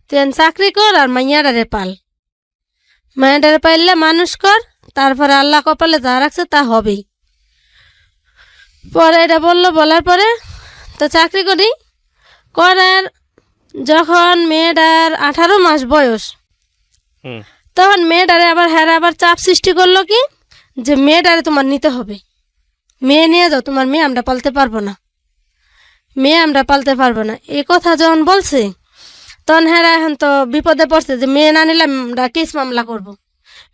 তুই চাকরি কর আর মাইয়াডারে পাল, মাইয়াডারে পাইলে মানুষ কর, তারপরে আল্লাহ কপালে যা রাখছে তা হবেই। পরে এটা বলার পরে তো চাকরি করি, করার যখন মেয়েটার 18 মাস বয়স, তখন মেয়েটারে আবার চাপ সৃষ্টি করলো কি যে মেয়েটারে তোমার নিতে হবে, মেয়ে নিয়ে যাও, তোমার মেয়ে আমরা পালতে পারবো না, মেয়ে আমরা পালতে পারবো না। এই কথা যখন বলছে, তখন এখন তো বিপদে পড়ছে যে মেয়ে না নিলে আমরা কেস মামলা করবো,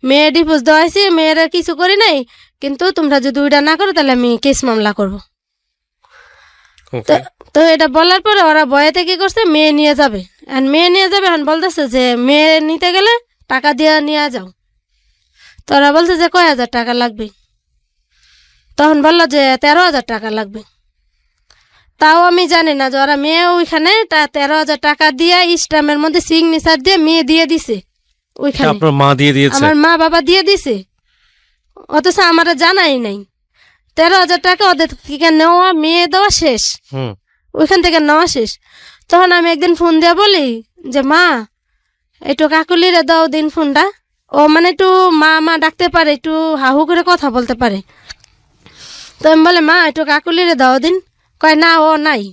মেয়ে ডিভোর্স দেওয়াইছি, মেয়েরা কিছু করি নাই, কিন্তু তোমরা যদি ওইটা না করো তাহলে আমি কেস মামলা করব। ওকে তো এটা বলার পরে ওরা ভয়েতে কি করছে, মেয়ে নিয়ে যাবে। আর মেয়ে নিয়ে যাবে, এখন বলতেছে যে মেয়ে নিতে গেলে টাকা দিয়ে নিয়ে যাও। তো ওরা বলছে যে কয় হাজার টাকা লাগবে। তখন বললো যে 13,000 টাকা লাগবে। তাও আমি জানি না যে ওরা মেয়ে ওইখানে 13,000 টাকা দিয়ে স্ট্যাম্পের মধ্যে সিগনেচার দিয়ে মেয়ে দিয়ে দিছে ওইখানে। আপনার মা দিয়ে দিয়েছে? আমার মা বাবা দিয়ে দিছে, অথচ আমার জানাই নাই। 13,000 টাকা ওদের থেকে নেওয়া, মেয়ে দেওয়া শেষ, হুম ওইখান থেকে নেওয়া শেষ। তখন আমি একদিন ফোন দিয়ে বলি যে মা একটু কাকুলিরে দাও দিন ফোনটা। ও মানে একটু মা মা ডাকতে পারে, একটু হাহু করে কথা বলতে পারে। তো আমি বলে মা একটু কাকুলিরে দাও দিন। কয় না ও নাই,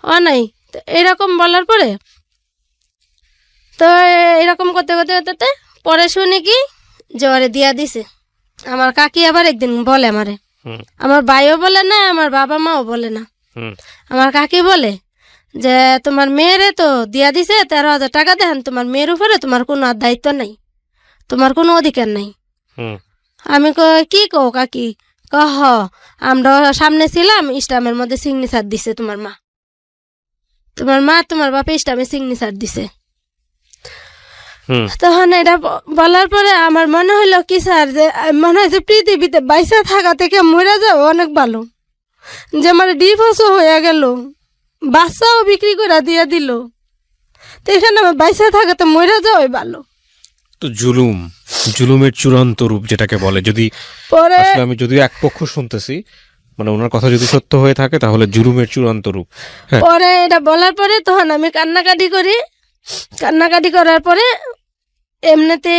ও নাই। তো এরকম বলার পরে তো এরকম করতে করতে করতে পরে শুনি কি যে ওরে দিয়া দিছে। আমার কাকি আবার একদিন বলে আমারে, হুম আমার ভাইও বলে না, আমার বাবা মাও বলে না, হুম আমার কাকি বলে যে তোমার মেয়েরে তো দিয়া দিছে 13,000 টাকা, দেখেন তোমার মেয়ের উপরে তোমার কোনো আর দায়িত্ব নাই, তোমার কোনো অধিকার নাই। হুম আমি কই কি কও কাকি? কহ আমরা সামনে ছিলাম, স্টামের মধ্যে সিগনেচার দিছে তোমার মা, তোমার মা তোমার বাপে স্টামে সিগনেচার দিছে। হুম তখন এটা বলার পরে আমার মনে হলো কি স্যার, যে মনে হয় যে পৃথিবীতে বাইসা থাকা থেকে মরে যাও অনেক ভালো, যে আমার ডিভোর্সও হয়ে গেল, বাচ্চাও বিক্রি করে দিয়ে দিল, তো এখানে আমার বাইসা থাকাতে মরে যাওয়াই ভালো। তো জুলুমের চূড়ান্ত রূপ যেটাকে বলে, যদি পরে আসলে আমি যদিও এক পক্ষ শুনতেছি, মানে ওনার কথা যদি সত্য হয়ে থাকে তাহলে জুলুমের চূড়ান্ত রূপ। হ্যাঁ পরে এটা বলার পরে তখন আমি কান্নাকাটি করি। কান্নাকাটি করার পরে এমনিতে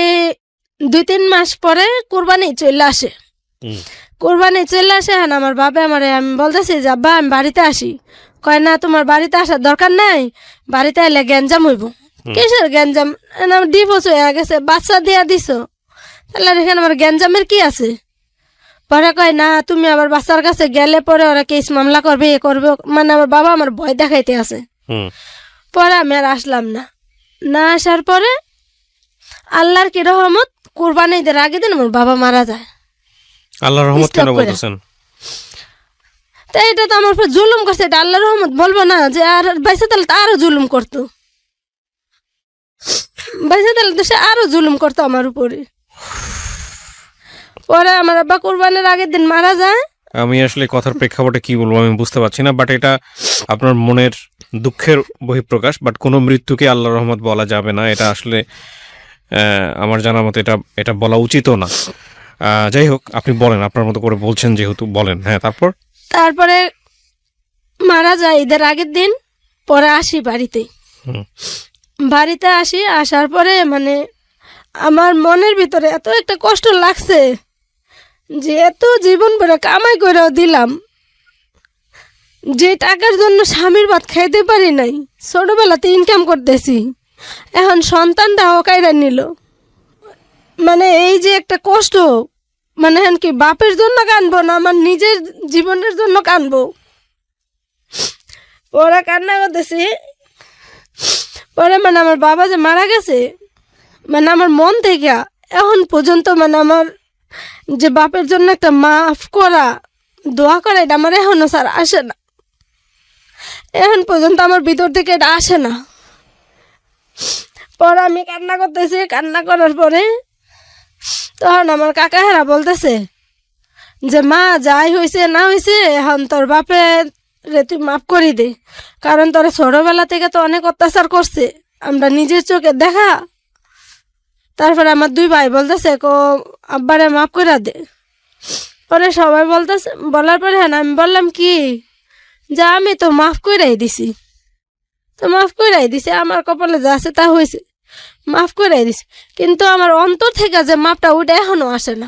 2-3 মাস পরে কোরবানি চলে আসে। হুম কোরবানি চলে আসে, হ্যাঁ আমার বাবা আমারে, আমি বলতেছি যে আব্বা আমি বাড়িতে আসি। কয় না তোমার বাড়িতে আসার দরকার নাই, বাড়িতে এলে গ্যাঞ্জাম হইব। কিসের গ্যাঞ্জাম? ডিভোর্স হয়ে গেছে, বাচ্চা দিয়া দিছো, তাহলে এখানে আমার গ্যাঞ্জামের কি আছে? পরে কয় না তুমি আবার বাচ্চার কাছে গেলে পরে ওরা কেস মামলা করবে, এ করবে, মানে আমার বাবা আমার ভয় দেখাইতে আছে। হুম পরে আমি আর আসলাম না। না আসার পরে আল্লাহর কি রহমত, কোরবানি ঈদের আগের দিন আমার বাবা মারা যায়। আল্লাহর রহমত কেন Stop করে। বলতেছেন? তো এটা তো আমার উপর জুলুম করছে, এটা আল্লাহর রহমত বলবো না? যে আর বাইসা তাহলে তো আরো জুলুম করতো, বাইসা তাহলে তো সে আরো জুলুম করতো আমার উপরে। পরে আমার আব্বা কোরবানির আগের দিন মারা যায়। আমি আসলে কথার প্রেক্ষাপটে কি বলবো আমি বুঝতে পারছি না, বাট এটা আপনার মনের দুঃখের বহিঃপ্রকাশ। বাট কোনো মৃত্যুকে আল্লাহর রহমত বলা যাবে না, এটা আসলে আমার জানার মতো এটা বলা উচিতও না। যাই হোক, আপনি বলেন, আপনার মতো করে বলছেন যেহেতু, বলেন। হ্যাঁ তারপরে মারা যায় ঈদের আগের দিন। পরে আসি বাড়িতে, হুম বাড়িতে আসি। আসার পরে মানে আমার মনের ভিতরে এত একটা কষ্ট লাগছে যে এত জীবন ভরে কামাই করেও দিলাম, যে টাকার জন্য স্বামীর ভাত খাইতে পারি নাই, ছোটবেলাতে ইনকাম করতেছি, এখন সন্তানটাও কাইরা নিল। মানে এই যে একটা কষ্ট, মানে এখন কি বাপের জন্য কানবো না আমার নিজের জীবনের জন্য কানবো? ওরা কান্না করতেছি। পরে মানে আমার বাবা যে মারা গেছে, মানে আমার মন থেকে এখন পর্যন্ত মানে আমার যে বাপের জন্য একটা মাফ করা, দোয়া করা, এটা আমার এখনো স্যার আসে না। এখন পর্যন্ত আমার ভিতর থেকে এটা আসে না। পরে আমি কান্না করতেছি। কান্না করার পরে তখন আমার কাকা হেরা বলতেছে যে মা যাই হয়েছে না হয়েছে, এখন তোর বাপের রে তুই মাফ করি দে, কারণ তোরা ছোটবেলা থেকে তো অনেক অত্যাচার করছে, আমরা নিজের চোখে দেখা। তারপরে আমার 2 ভাই বলতেছে কো আব্বারে মাফ করে দে। পরে সবাই বলতেছে, বলার পরে হ্যাঁ আমি বললাম কি যে আমি তো মাফ কইরাই দিছি, তো মাফ কইরাই দিছি, আমার কপালে যা আছে তা হয়েছে, মাফ কইরাই দিছি। কিন্তু আমার অন্তর থেকে যে মাপটা ওইটা এখনো আসে না।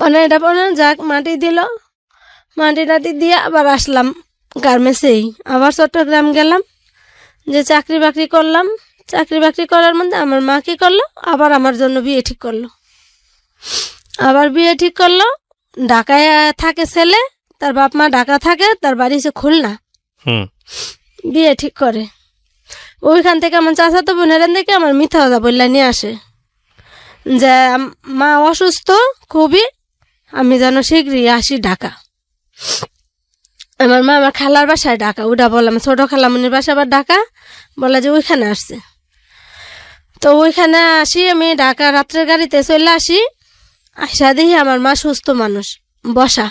মানে এটা পরে যাক মাটি দিল, মাটি টাটি দিয়ে আবার আসলাম গার্মেন্টসেই, আবার চট্টগ্রাম গেলাম, যে চাকরি বাকরি করলাম। চাকরি বাকরি করার মধ্যে আমার মা কি করলো, আবার আমার জন্য বিয়ে ঠিক করলো। আবার বিয়ে ঠিক করলো, ঢাকায় থাকে ছেলে, তার বাপ মা ঢাকা থাকে, তার বাড়ি হচ্ছে খুলনা। হুম বিয়ে ঠিক করে ওইখান থেকে আমার চাচাতো বোনের থেকে আমার মিথ্যা কথা বললা নিয়ে আসে। যে মা অসুস্থ খুবই, আমি যেন শীঘ্রই আসি ঢাকা। আমার মা আমার খালার বাসায় ঢাকা, ওটা বললাম ছোট খালামনির বাসা আবার ঢাকা, বলে যে ওইখানে আসছে। তো ওইখানে আসি আমি, ঢাকা রাত্রের গাড়িতে চলে আসি। আসা দেখি আমার মা সুস্থ মানুষ বসা,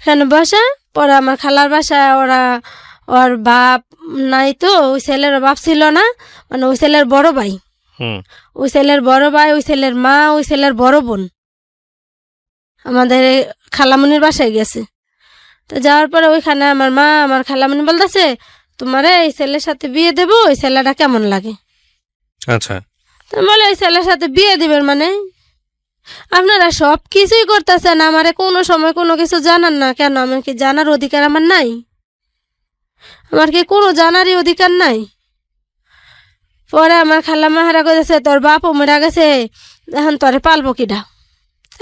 এখানে বসা। পরে আমার খালার বাসায় ওর বাপ নাই, তো ওই ছেলের বাপ ছিল না, মানে ওই ছেলের বড় ভাই, হুম ওই ছেলের বড় ভাই, ওই ছেলের মা, ওই ছেলের বড় বোন আমাদের এই খালামনির বাসায় গেছে। তো যাওয়ার পরে ওইখানে আমার মা আমার খালামনি বলতেছে, তোমারে এই ছেলের সাথে বিয়ে দেবো, ওই ছেলেটা কেমন লাগে? আচ্ছা তো বলে এই ছেলের সাথে বিয়ে দিবেন মানে? আপনারা সব কিছুই করতেছেন, আমারে কোনো সময় কোনো কিছু জানান না কেন? আমার কি জানার অধিকার আমার নাই? আমার কি কোনো জানারই অধিকার নাই? পরে আমার খালাম্মা হারা করেছে, তোর বাপও মরা গেছে, এখন তোরে পালবো কিডা?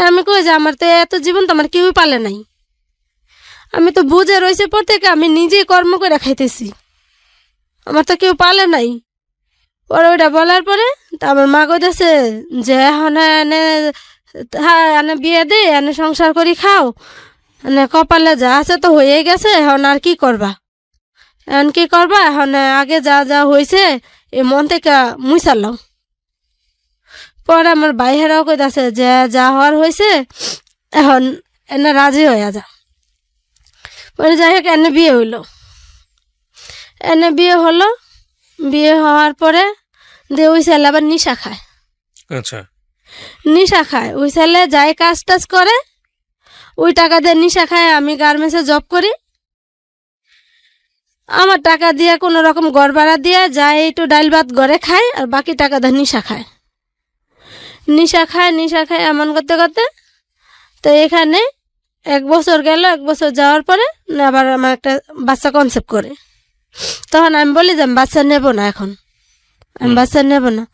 আমি কই যে আমার তো এত জীবন তো আমার কেউই পালে নাই, আমি তো বুঝে রয়েছে পর থেকে আমি নিজেই কর্ম করে খাইতেছি, আমার তো কেউ পালে নাই। পরে ওইটা বলার পরে তা আমার মা কইতেছে যে এখন এনে বিয়ে দে, এনে সংসার করি খাও, এনে কপালে যা আছে তো হয়ে গেছে, এখন আর কি করবা? এখন কি করবা? এখন আগে যা যা হয়েছে এ মন থেকে মুছালাও। পরে আমার বাইরেও কইতাছে যে যা হওয়ার হয়েছে এখন এনে রাজি হয়ে যা। পরে যাই হোক এনে বিয়ে হইল, এনে বিয়ে হলো। বিয়ে হওয়ার পরে দিয়ে ওই ছেলে আবার নিশা খায়। আচ্ছা নিশা খায় ওই ছেলে, যায় কাজ টাজ করে, ওই টাকা দিয়ে নিশা খায়। আমি গার্মেন্টসে জব করি, আমার টাকা দিয়ে কোনো রকম ঘর ভাড়া দিয়ে যায়, একটু ডাল ভাত ঘরে খায়, আর বাকি টাকা দিয়ে নিশা খায়। নিশা খায় এমন করতে করতে তো এখানে 1 বছর গেল। 1 বছর যাওয়ার পরে আবার আমার একটা বাচ্চা কনসেপ্ট করে। তখন আমি বলি যে আমি বাচ্চা নেব না, এখন আমি বাচ্চা নেব না।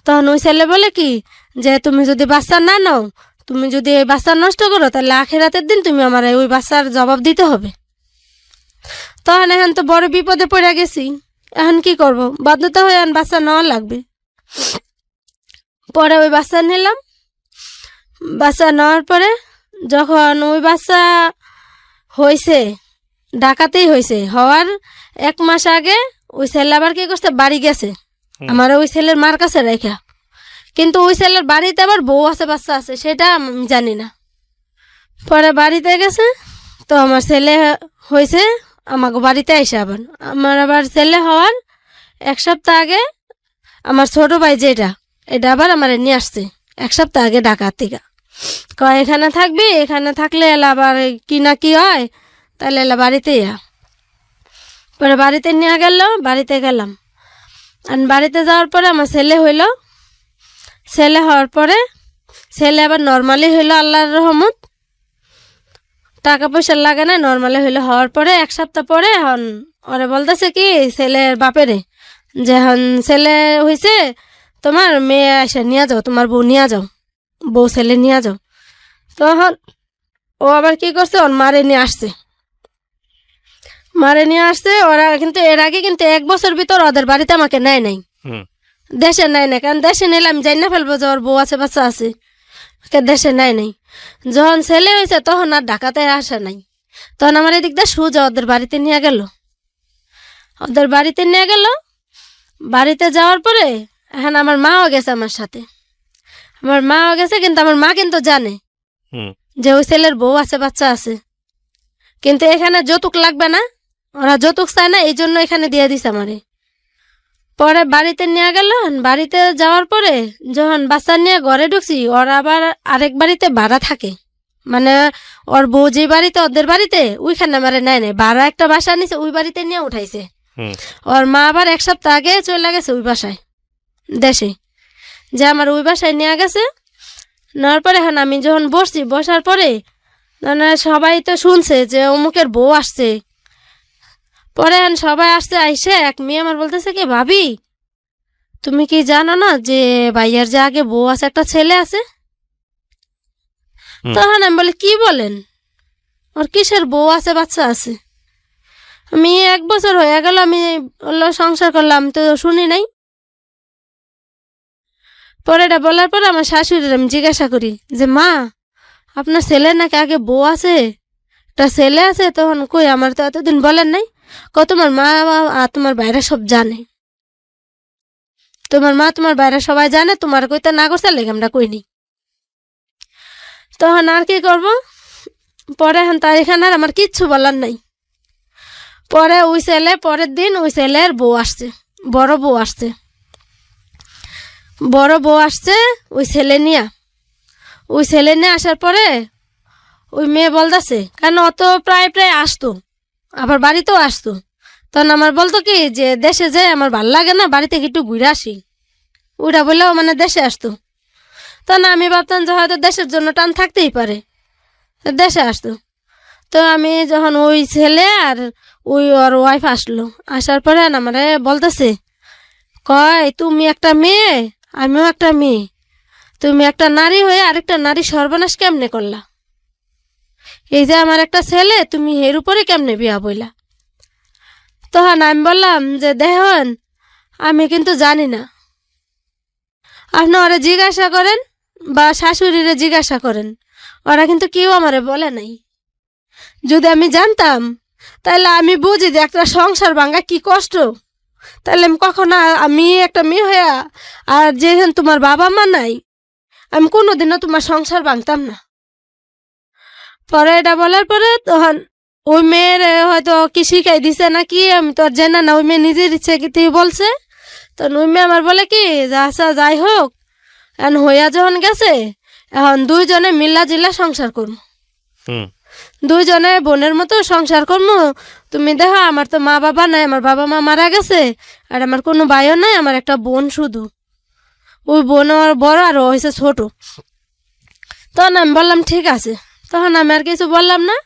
তখন ওই ছেলে বলে কি যে তুমি যদি বাচ্চা না নাও, তুমি যদি এই বাচ্চা নষ্ট করো, তাহলে আখিরাতের দিন তুমি আমার ওই বাচ্চার জবাব দিতে হবে। তখন এখন তো বড় বিপদে পড়ে গেছি, এখন কি করব? বাধ্যতা হয়ে এখন বাচ্চা নেওয়া লাগবে। পরে ওই বাচ্চা নিলাম। বাচ্চা নেওয়ার পরে যখন ওই বাচ্চা হয়েছে, ঢাকাতেই হয়েছে, হওয়ার 1 মাস আগে ওই ছেলে আবার কি করছে, বাড়ি গেছে আমার ওই ছেলের মার কাছে রেখা। কিন্তু ওই ছেলের বাড়িতে আবার বউ আছে, বাচ্চা আছে, সেটা আমি জানি না। পরে বাড়িতে গেছে, তো আমার ছেলে হয়েছে আমাকে বাড়িতে এসে আবার আমার আবার ছেলে হওয়ার 1 সপ্তাহ আগে আমার ছোট ভাই যেটা, এটা আবার আমার নিয়ে আসছে 1 সপ্তাহ আগে ঢাকা থেকে। কয় এখানে থাকবি, এখানে থাকলে এলা আবার কি না কি হয়, তাহলে এলা বাড়িতে পরে বাড়িতে নিয়ে গেল। বাড়িতে গেলাম, আর বাড়িতে যাওয়ার পরে আমার ছেলে হইল। ছেলে হওয়ার পরে ছেলে আবার নর্মালি হইল, আল্লাহর রহমত, টাকা পয়সা লাগে না, নর্মালি হইলো। হওয়ার পরে 1 সপ্তাহ পরে এখন ওরে বলতেছে কি ছেলের বাপেরে যে এখন ছেলে হয়েছে, তোমার মেয়ে এসে নিয়ে যাও, তোমার বউ নিয়ে যাও, বউ ছেলে নিয়ে যাও। তখন ও আবার কি করছে, ওর মারে নিয়ে আসছে। মারে নিয়ে আসছে ওরা, কিন্তু এর আগে কিন্তু 1 বছর ভিতর ওদের বাড়িতে আমাকে নেয় নাই, দেশে নেয় নাই। কারণ দেশে নিলে আমি জানি না ফেলবো যে ওর বউ আছে, বাচ্চা আছে, দেশে নেয় নাই। যখন ছেলে হয়েছে তখন আর ঢাকাতে আসে নাই। তখন আমার এদিক দিয়ে সোজা ওদের বাড়িতে নিয়ে গেল। ওদের বাড়িতে নিয়ে গেল। বাড়িতে যাওয়ার পরে এখন আমার মাও গেছে আমার সাথে, আমার মাও গেছে। কিন্তু আমার মা কিন্তু জানে যে ওই ছেলের বউ আছে, বাচ্চা আছে, কিন্তু এখানে যৌতুক লাগবে না, ওরা যৌতুক চায় না, এই জন্য এখানে দিয়ে দিছে আমারে। পরে বাড়িতে নিয়ে গেল। বাড়িতে যাওয়ার পরে যখন বাচ্চা নিয়ে ঘরে ঢুকছি, ওরা আবার আরেক বাড়িতে ভাড়া থাকে, মানে ওর বউ যে বাড়িতে, ওদের বাড়িতে ওইখানে আমারে নেয় নাই, ভাড়া একটা বাসা নিছে, ওই বাড়িতে নিয়ে উঠাইছে। ওর মা আবার 1 সপ্তাহ আগে চলে গেছে ওই বাসায় দেশে, যে আমার ওই বাসায় নিয়ে গেছে। নেওয়ার পরে এখন আমি যখন বসছি, বসার পরে মানে সবাই তো শুনছে যে অমুকের বউ আসছে। পরে এখন সবাই আসছে, আইসে এক মেয়ে আমার বলতেছে কি ভাবি তুমি কি জানো না যে ভাইয়ার যে আগে বউ আছে, একটা ছেলে আছে? তখন আমি বলি কি বলেন, ওর কিসের বউ আছে, বাচ্চা আছে? আমি 1 বছর হয়ে গেল আমি সংসার করলাম, তো শুনি নাই। পরে এটা বলার পরে আমার শাশুড়ির আমি জিজ্ঞাসা করি যে মা, আপনার ছেলে নাকি আগে বউ আছে, একটা ছেলে আছে? তখন কই আমার তো এতদিন বলেন নাই। তোমার মা আর তোমার বাইরে সব জানে, তোমার মা তোমার বাইরে সবাই জানে, তোমার কইতে না করছে লেগে আমরা কইনি। তখন আর কি করব, পরে এখন তার এখানে আর আমার কিচ্ছু বলার নাই। পরে ওই ছেলে পরের দিন ওই ছেলের বউ আসছে, বড় বউ আসছে, বড় বউ আসছে ওই ছেলে নিয়ে আসার পরে ওই মেয়ে বলতেছে, কেন অত প্রায় প্রায় আসতো, আবার বাড়িতেও আসতো। তখন আমার বলতো কি যে দেশে যে আমার ভাল লাগে না, বাড়ি থেকে একটু ঘুরে আসি, ওইটা বললেও মানে দেশে আসতো। তখন আমি ভাবতাম যে হয়তো দেশের জন্য টান থাকতেই পারে, দেশে আসতো। তো আমি যখন ওই ছেলে আর ওই ওর ওয়াইফ আসলো, আসার পরে আমারে বলতেছে, কয় তুমি একটা মেয়ে, আমিও একটা মেয়ে, তুমি একটা নারী হয়ে আরেকটা নারী সর্বনাশ কেমনে করলা? এই যে আমার একটা ছেলে, তুমি এর উপরে কেমনে বিয়া বইলা? তখন আমি বললাম যে দেখুন, আমি কিন্তু জানি না, আপনি ওরা জিজ্ঞাসা করেন বা শাশুড়িরে জিজ্ঞাসা করেন, ওরা কিন্তু কেউ আমারে বলে নাই। যদি আমি জানতাম তাহলে আমি বুঝি যে একটা সংসার ভাঙা কি কষ্ট, তাহলে আমি কখনো, আমি একটা মেয়ে হইয়া আর যেখানে তোমার বাবা মা নাই, আমি কোনোদিনও তোমার সংসার ভাঙতাম না। পরে এটা বলার পরে তখন ওই মেয়ের হয়তো কি শিখাই দিছে নাকি আমি তো আর জানি না, ওই মেয়ে নিজের ইচ্ছে কি বলছে। তখন ওই মেয়ে আমার বলে কি যে আচ্ছা যাই হোক, এখন হইয়া যখন গেছে, এখন দুইজনে মিল্লা জিল্লা সংসার করবো, দুইজনে বোনের মতো সংসার করবো। তুমি দেখো আমার তো মা বাবা নাই, আমার বাবা মা মারা গেছে, আর আমার কোনো ভাইও নাই, আমার একটা বোন শুধু, ওই বোন আর বড় আর ও হয়েছে ছোট। তখন আমি বললাম ঠিক আছে, তখন আমি আর কিছু বললাম না।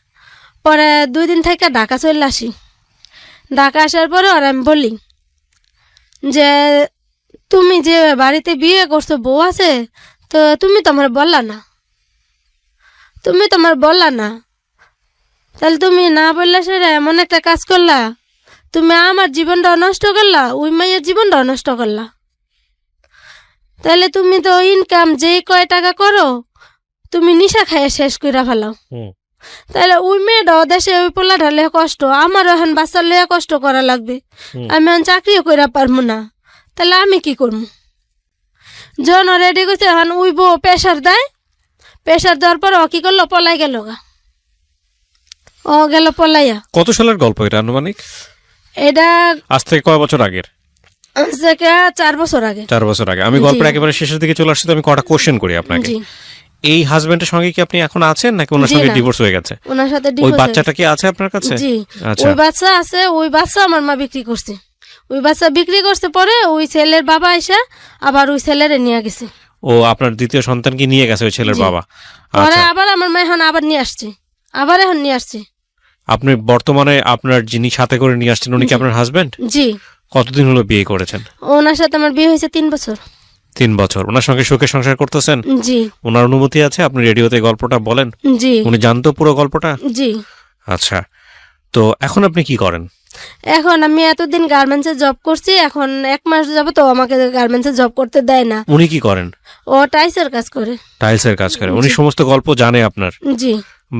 পরে 2 দিন থেকে ঢাকা চলে আসি। ঢাকা আসার পরে আর আমি বলি যে তুমি যে বাড়িতে বিয়ে করছো, বউ আছে, তো তুমি তো আমার বললা না, তুমি তো আমার বললা না, তাহলে তুমি না বললে সেটা এমন একটা কাজ করলা, তুমি আমার জীবনটাও নষ্ট করলা, ওই মাইয়ের জীবনটাও নষ্ট করলা। তাহলে তুমি তো ইনকাম যেই কয় টাকা করো তুমি নিশা খাইয়ে শেষ করে ফেলাও। তাহলে ওই মেয়েটাও দেশে ওই পোলা ঢালে কষ্ট, আমারও এখন বাচ্চা লইয়া কষ্ট করা লাগবে, আমি এখন চাকরিও করে পারবো না, তাহলে আমি কি করবো? জন রেডি করছে, এখন ওই বউ প্রেশার দেয়, প্রেশার দেওয়ার পর ও কি করলো, পলাই গেল গা, ও গেল পলাইয়া। কত সালের গল্প এটা আনুমানিক? এটা আজ থেকে কয় বছর আগের? 4 বছর আগে। 4 বছর আগে। আমি গল্পের একেবারে শেষের দিকে চলে আসছি, তো আমি কটা কোশ্চেন করি আপনাকে। জি। এই হাজবেন্ডের সঙ্গে কি আপনি এখন আছেন নাকি ওনার জি সঙ্গে না। ডিভোর্স হয়ে গেছে? ওনার সাথে ওই divorce বাচ্চাটা কি আছে আপনার কাছে? জি, আচ্ছা। ওই বাচ্চা আছে, ওই বাচ্চা আমার মা বিক্রি করছে, ওই বাচ্চা বিক্রি করছে, পরে ওই ছেলের বাবা এসে আবার ওই ছেলেরে নিয়ে গেছে। ও আপনার দ্বিতীয় সন্তান কি নিয়ে গেছে ওই ছেলের জি। বাবা? পরে আচ্ছা। আবার আমার মা এখন আবার নিয়ে আসছে, আবার এখন নিয়ে আসছে। আপনি বর্তমানে আপনার যিনি সাথে করে নিয়ে আসছেন উনি কি আপনার হাজবেন্ড? জি। কতদিন হলো বিয়ে করেছেন? ওনার সাথে আমার বিয়ে হয়েছে 3 বছর। 3 বছর। ওনার সঙ্গে সুখে সংসার করতেছেন? জি। ওনার অনুমতি আছে? আপনি রেডিওতে গল্পটা বলেন। জি। উনি জানতো পুরো গল্পটা? জি। আচ্ছা, তো এখন আপনি কি করেন? এখন আমি এতদিন গার্মেন্টসে জব করছি, এখন 1 মাস যাবো তো আমাকে গার্মেন্টসে জব করতে দেয় না। উনি কি করেন? ও টাইসের কাজ করে। টাইলসের কাজ করে। উনি সমস্ত গল্প জানে আপনার? জি।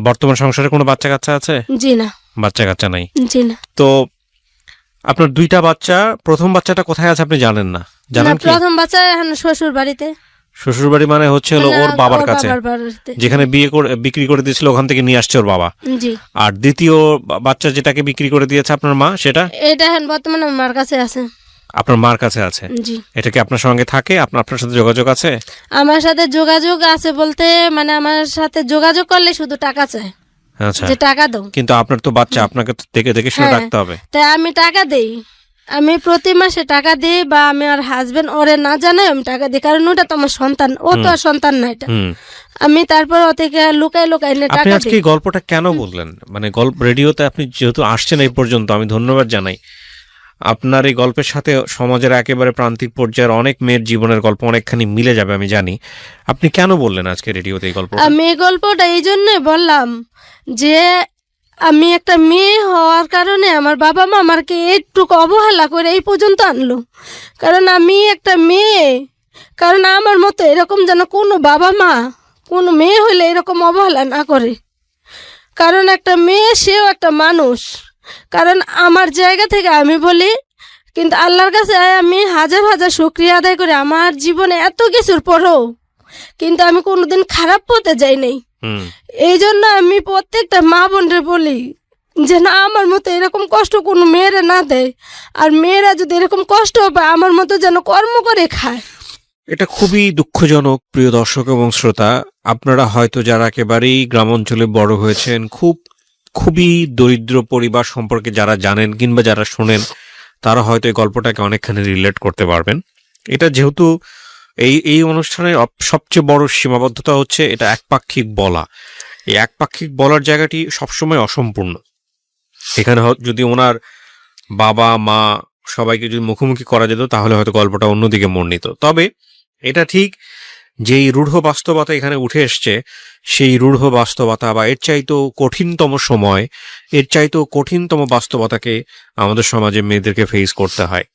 বর্তমান সংসারে কোনো বাচ্চা কাচ্চা আছে? জি না। বাচ্চা কাচ্চা নাই। জি না। তো আপনার 2টা বাচ্চা, প্রথম বাচ্চাটা কোথায় আছে আপনি জানেন না? জানেন কি? প্রথম বাচ্চা এখন শ্বশুর বাড়িতে। শ্বশুর বাড়ি মানে হচ্ছে হলো ওর বাবার কাছে, বাড়িতে। যেখানে বিক্রি করে দিয়েছিল ওখান থেকে নিয়ে আসছে ওর বাবা। জি। আর দ্বিতীয় বাচ্চা যেটাকে বিক্রি করে দিয়েছে আপনার মা, সেটা এটা এখন বর্তমানে আমার কাছে আছে। আপনার মার কাছে আছে? জি। এটা কি আপনার সঙ্গে থাকে? আপনার সাথে যোগাযোগ আছে? আমার সাথে যোগাযোগ আছে বলতে মানে আমার সাথে যোগাযোগ করলে শুধু টাকা চায়, আচ্ছা, যে টাকা দাও। কিন্তু আপনার তো বাচ্চা, আপনাকে তো দেখে দেখে শুনে হ্যাঁ। রাখতে হবে। তাই আমি টাকা দেই, আমি প্রতি মাসে টাকা দিই, বা আমি আর হাজবেন্ড ওরে না জানাই আমি টাকা দিই, কারণ ওটা তো আমার সন্তান, ও তো আর সন্তান না এটা। আমি তারপর ও থেকে লুকাই লুকাই আপনি টাকা আজকে দিই। এই গল্পটা কেন বললেন? মানে গল্প রেডিওতে আপনি যেহেতু আসছেন এই পর্যন্ত, আমি ধন্যবাদ জানাই। আপনার এই গল্পের সাথে সমাজের একেবারে প্রান্তিক পর্যায়ের অনেক মেয়ের জীবনের গল্প অনেকখানি মিলে যাবে আমি জানি। আপনি কেন বললেন আজকে রেডিওতে এই গল্প? আমি এই গল্পটা এই জন্যই বললাম যে আমি একটা মেয়ে হওয়ার কারণে আমার বাবা মা আমাকে একটু অবহেলা করে এই পর্যন্ত আনলো, কারণ আমি একটা মেয়ে, কারণ আমার মতো এরকম যেন কোনো বাবা মা কোনো মেয়ে হইলে এরকম অবহেলা না করে। কারণ একটা মেয়ে সেও একটা মানুষ। কারণ আমার জায়গা থেকে আমি বলি, কিন্তু আল্লাহর কাছে আমি হাজার হাজার শুকরিয়া আদায় করি, আমার জীবনে এত কিছুর পরেও কিন্তু আমি কোনোদিন খারাপ পথে যাই নাই। হুম। এই জন্য আমি প্রত্যেকটা মা বোনরে বলি যে না, আমার মতো এরকম কষ্ট কোনো মেয়েরা না দেয়, আর মেয়েরা যদি এরকম কষ্ট পায় আমার মতো যেন কর্ম করে খায়। এটা খুবই দুঃখজনক প্রিয় দর্শক এবং শ্রোতা। আপনারা হয়তো যারা একেবারেই গ্রাম অঞ্চলে বড় হয়েছেন, খুবই দরিদ্র পরিবার সম্পর্কে যারা জানেন কিংবা যারা শোনেন, তারা হয়তো এই গল্পটাকে অনেকখানি রিলেট করতে পারবেন। এটা যেহেতু এই অনুষ্ঠানের সবচেয়ে বড় সীমাবদ্ধতা হচ্ছে এটা একপাক্ষিক বলা। এই একপাক্ষিক বলার জায়গাটি সবসময় অসম্পূর্ণ। এখানে যদি ওনার বাবা মা সবাইকে যদি মুখোমুখি করা যেত তাহলে হয়তো গল্পটা অন্যদিকে মোড় নিত। তবে এটা ঠিক, যেই রূঢ় বাস্তবতা এখানে উঠে এসছে, সেই রূঢ় বাস্তবতা বা এর চাইতেও কঠিনতম সময়, এর চাইতেও কঠিনতম বাস্তবতাকে আমাদের সমাজে মেয়েদেরকে ফেস করতে হয়।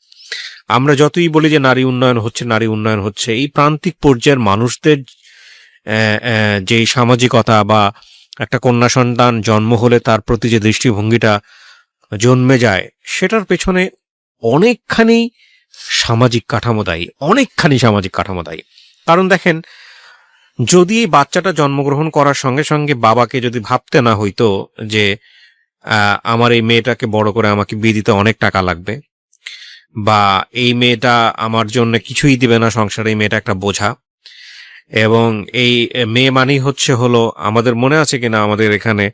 আমরা যতই বলি যে নারী উন্নয়ন হচ্ছে, নারী উন্নয়ন হচ্ছে, এই প্রান্তিক পর্যায়ের মানুষদের যেই সামাজিকতা বা একটা কন্যা সন্তান জন্ম হলে তার প্রতি যে দৃষ্টিভঙ্গিটা জন্মে যায়, সেটার পেছনে অনেকখানি সামাজিক কাঠামো দায়ী, অনেকখানি সামাজিক কাঠামো দায়ী। কারণ দেখেন, যদি এই বাচ্চাটা জন্মগ্রহণ করার সঙ্গে সঙ্গে বাবাকে যদি ভাবতে না হইতো যে আমার এই মেয়েটাকে বড় করে আমাকে বিয়ে দিতে অনেক টাকা লাগবে, বা এই মেয়েটা আমার জন্য কিছুই দিবে না সংসারে, এই মেয়েটা একটা বোঝা, এবং এই মেয়ে মানেই হলো আমাদের মনে আছে কিনা, আমাদের এখানে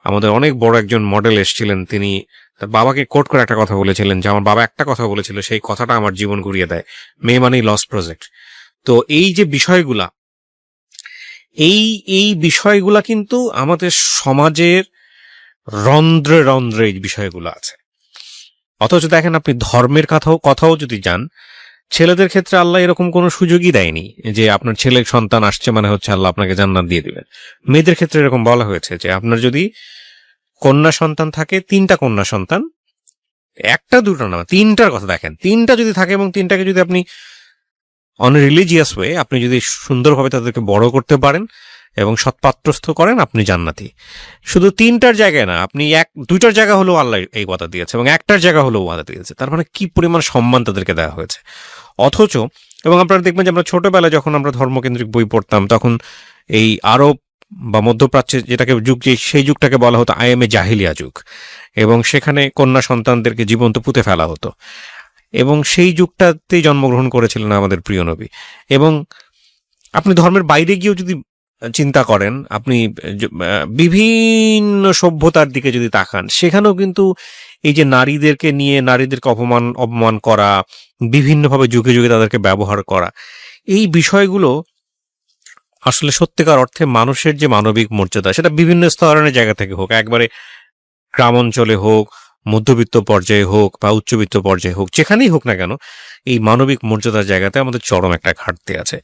আমাদের অনেক বড় একজন মডেল এসেছিলেন, তিনি তার বাবাকে কোট করে একটা কথা বলেছিলেন যে আমার বাবা একটা কথা বলেছিল, সেই কথাটা আমার জীবন ঘুরিয়ে দেয়, মেয়ে মানেই লস প্রজেক্ট। তো এই যে বিষয়গুলা, এই বিষয়গুলা কিন্তু আমাদের সমাজের রন্ধ্রে রন্ধ্রে এই বিষয়গুলো আছে। অথচ দেখেন, আপনি ধর্মের কথাও যদি যান, ছেলেদের ক্ষেত্রে আল্লাহ এরকম কোনো সুযোগই দেয়নি যে আপনার ছেলে সন্তান আসছে মানে হচ্ছে আল্লাহ আপনাকে জান্নাত দিয়ে দিবেন। মেয়েদের ক্ষেত্রে এরকম বলা হয়েছে যে আপনার যদি কন্যা সন্তান থাকে, 3টা কন্যা সন্তান, 1টা 2টা না, 3টার কথা দেখেন, 3টা যদি থাকে এবং 3টাকে যদি আপনি অন রিলিজিয়াস ওয়ে আপনি যদি সুন্দরভাবে তাদেরকে বড় করতে পারেন এবং সৎপাত্রস্থ করেন, আপনি জান্নাতি। শুধু 3টার জায়গায় না, আপনি 2টার জায়গা হলেও আল্লাহ এই কথা দিয়েছে এবং 1টার জায়গা হলেও ওয়াদা দিয়েছে। তার মানে কি পরিমাণ সম্মান তাদেরকে দেওয়া হয়েছে। অথচ, এবং আপনারা দেখবেন যে আমরা ছোটবেলায় যখন আমরা ধর্মকেন্দ্রিক বই পড়তাম, তখন এই আরব বা মধ্যপ্রাচ্যে যেটাকে সেই যুগটাকে বলা হতো আইএমএ জাহিলিয়া যুগ, এবং সেখানে কন্যা সন্তানদেরকে জীবন্ত পুঁতে ফেলা হতো, এবং সেই যুগটাতেই জন্মগ্রহণ করেছিলেন আমাদের প্রিয় নবী। এবং আপনি ধর্মের বাইরে গিয়েও যদি চিন্তা করেন, আপনি বিভিন্ন সভ্যতার দিকে যদি তাকান, সেখানেও কিন্তু এই যে নারীদেরকে নিয়ে নারীদেরকে অপমান করা, বিভিন্নভাবে যুগে যুগে তাদেরকে ব্যবহার করা, এই বিষয়গুলো আসলে সত্যিকার অর্থে মানুষের যে মানবিক মর্যাদা, সেটা বিভিন্ন স্তরের জায়গা থেকে হোক, একবারে গ্রাম অঞ্চলে হোক, মধ্যবিত্ত পর্যায়ে হোক বা উচ্চবিত্ত পর্যায়ে হোক, যেখানেই হোক না কেন, এই মানবিক মর্যাদার জায়গাতে আমাদের চরম একটা ঘাটতি আছে।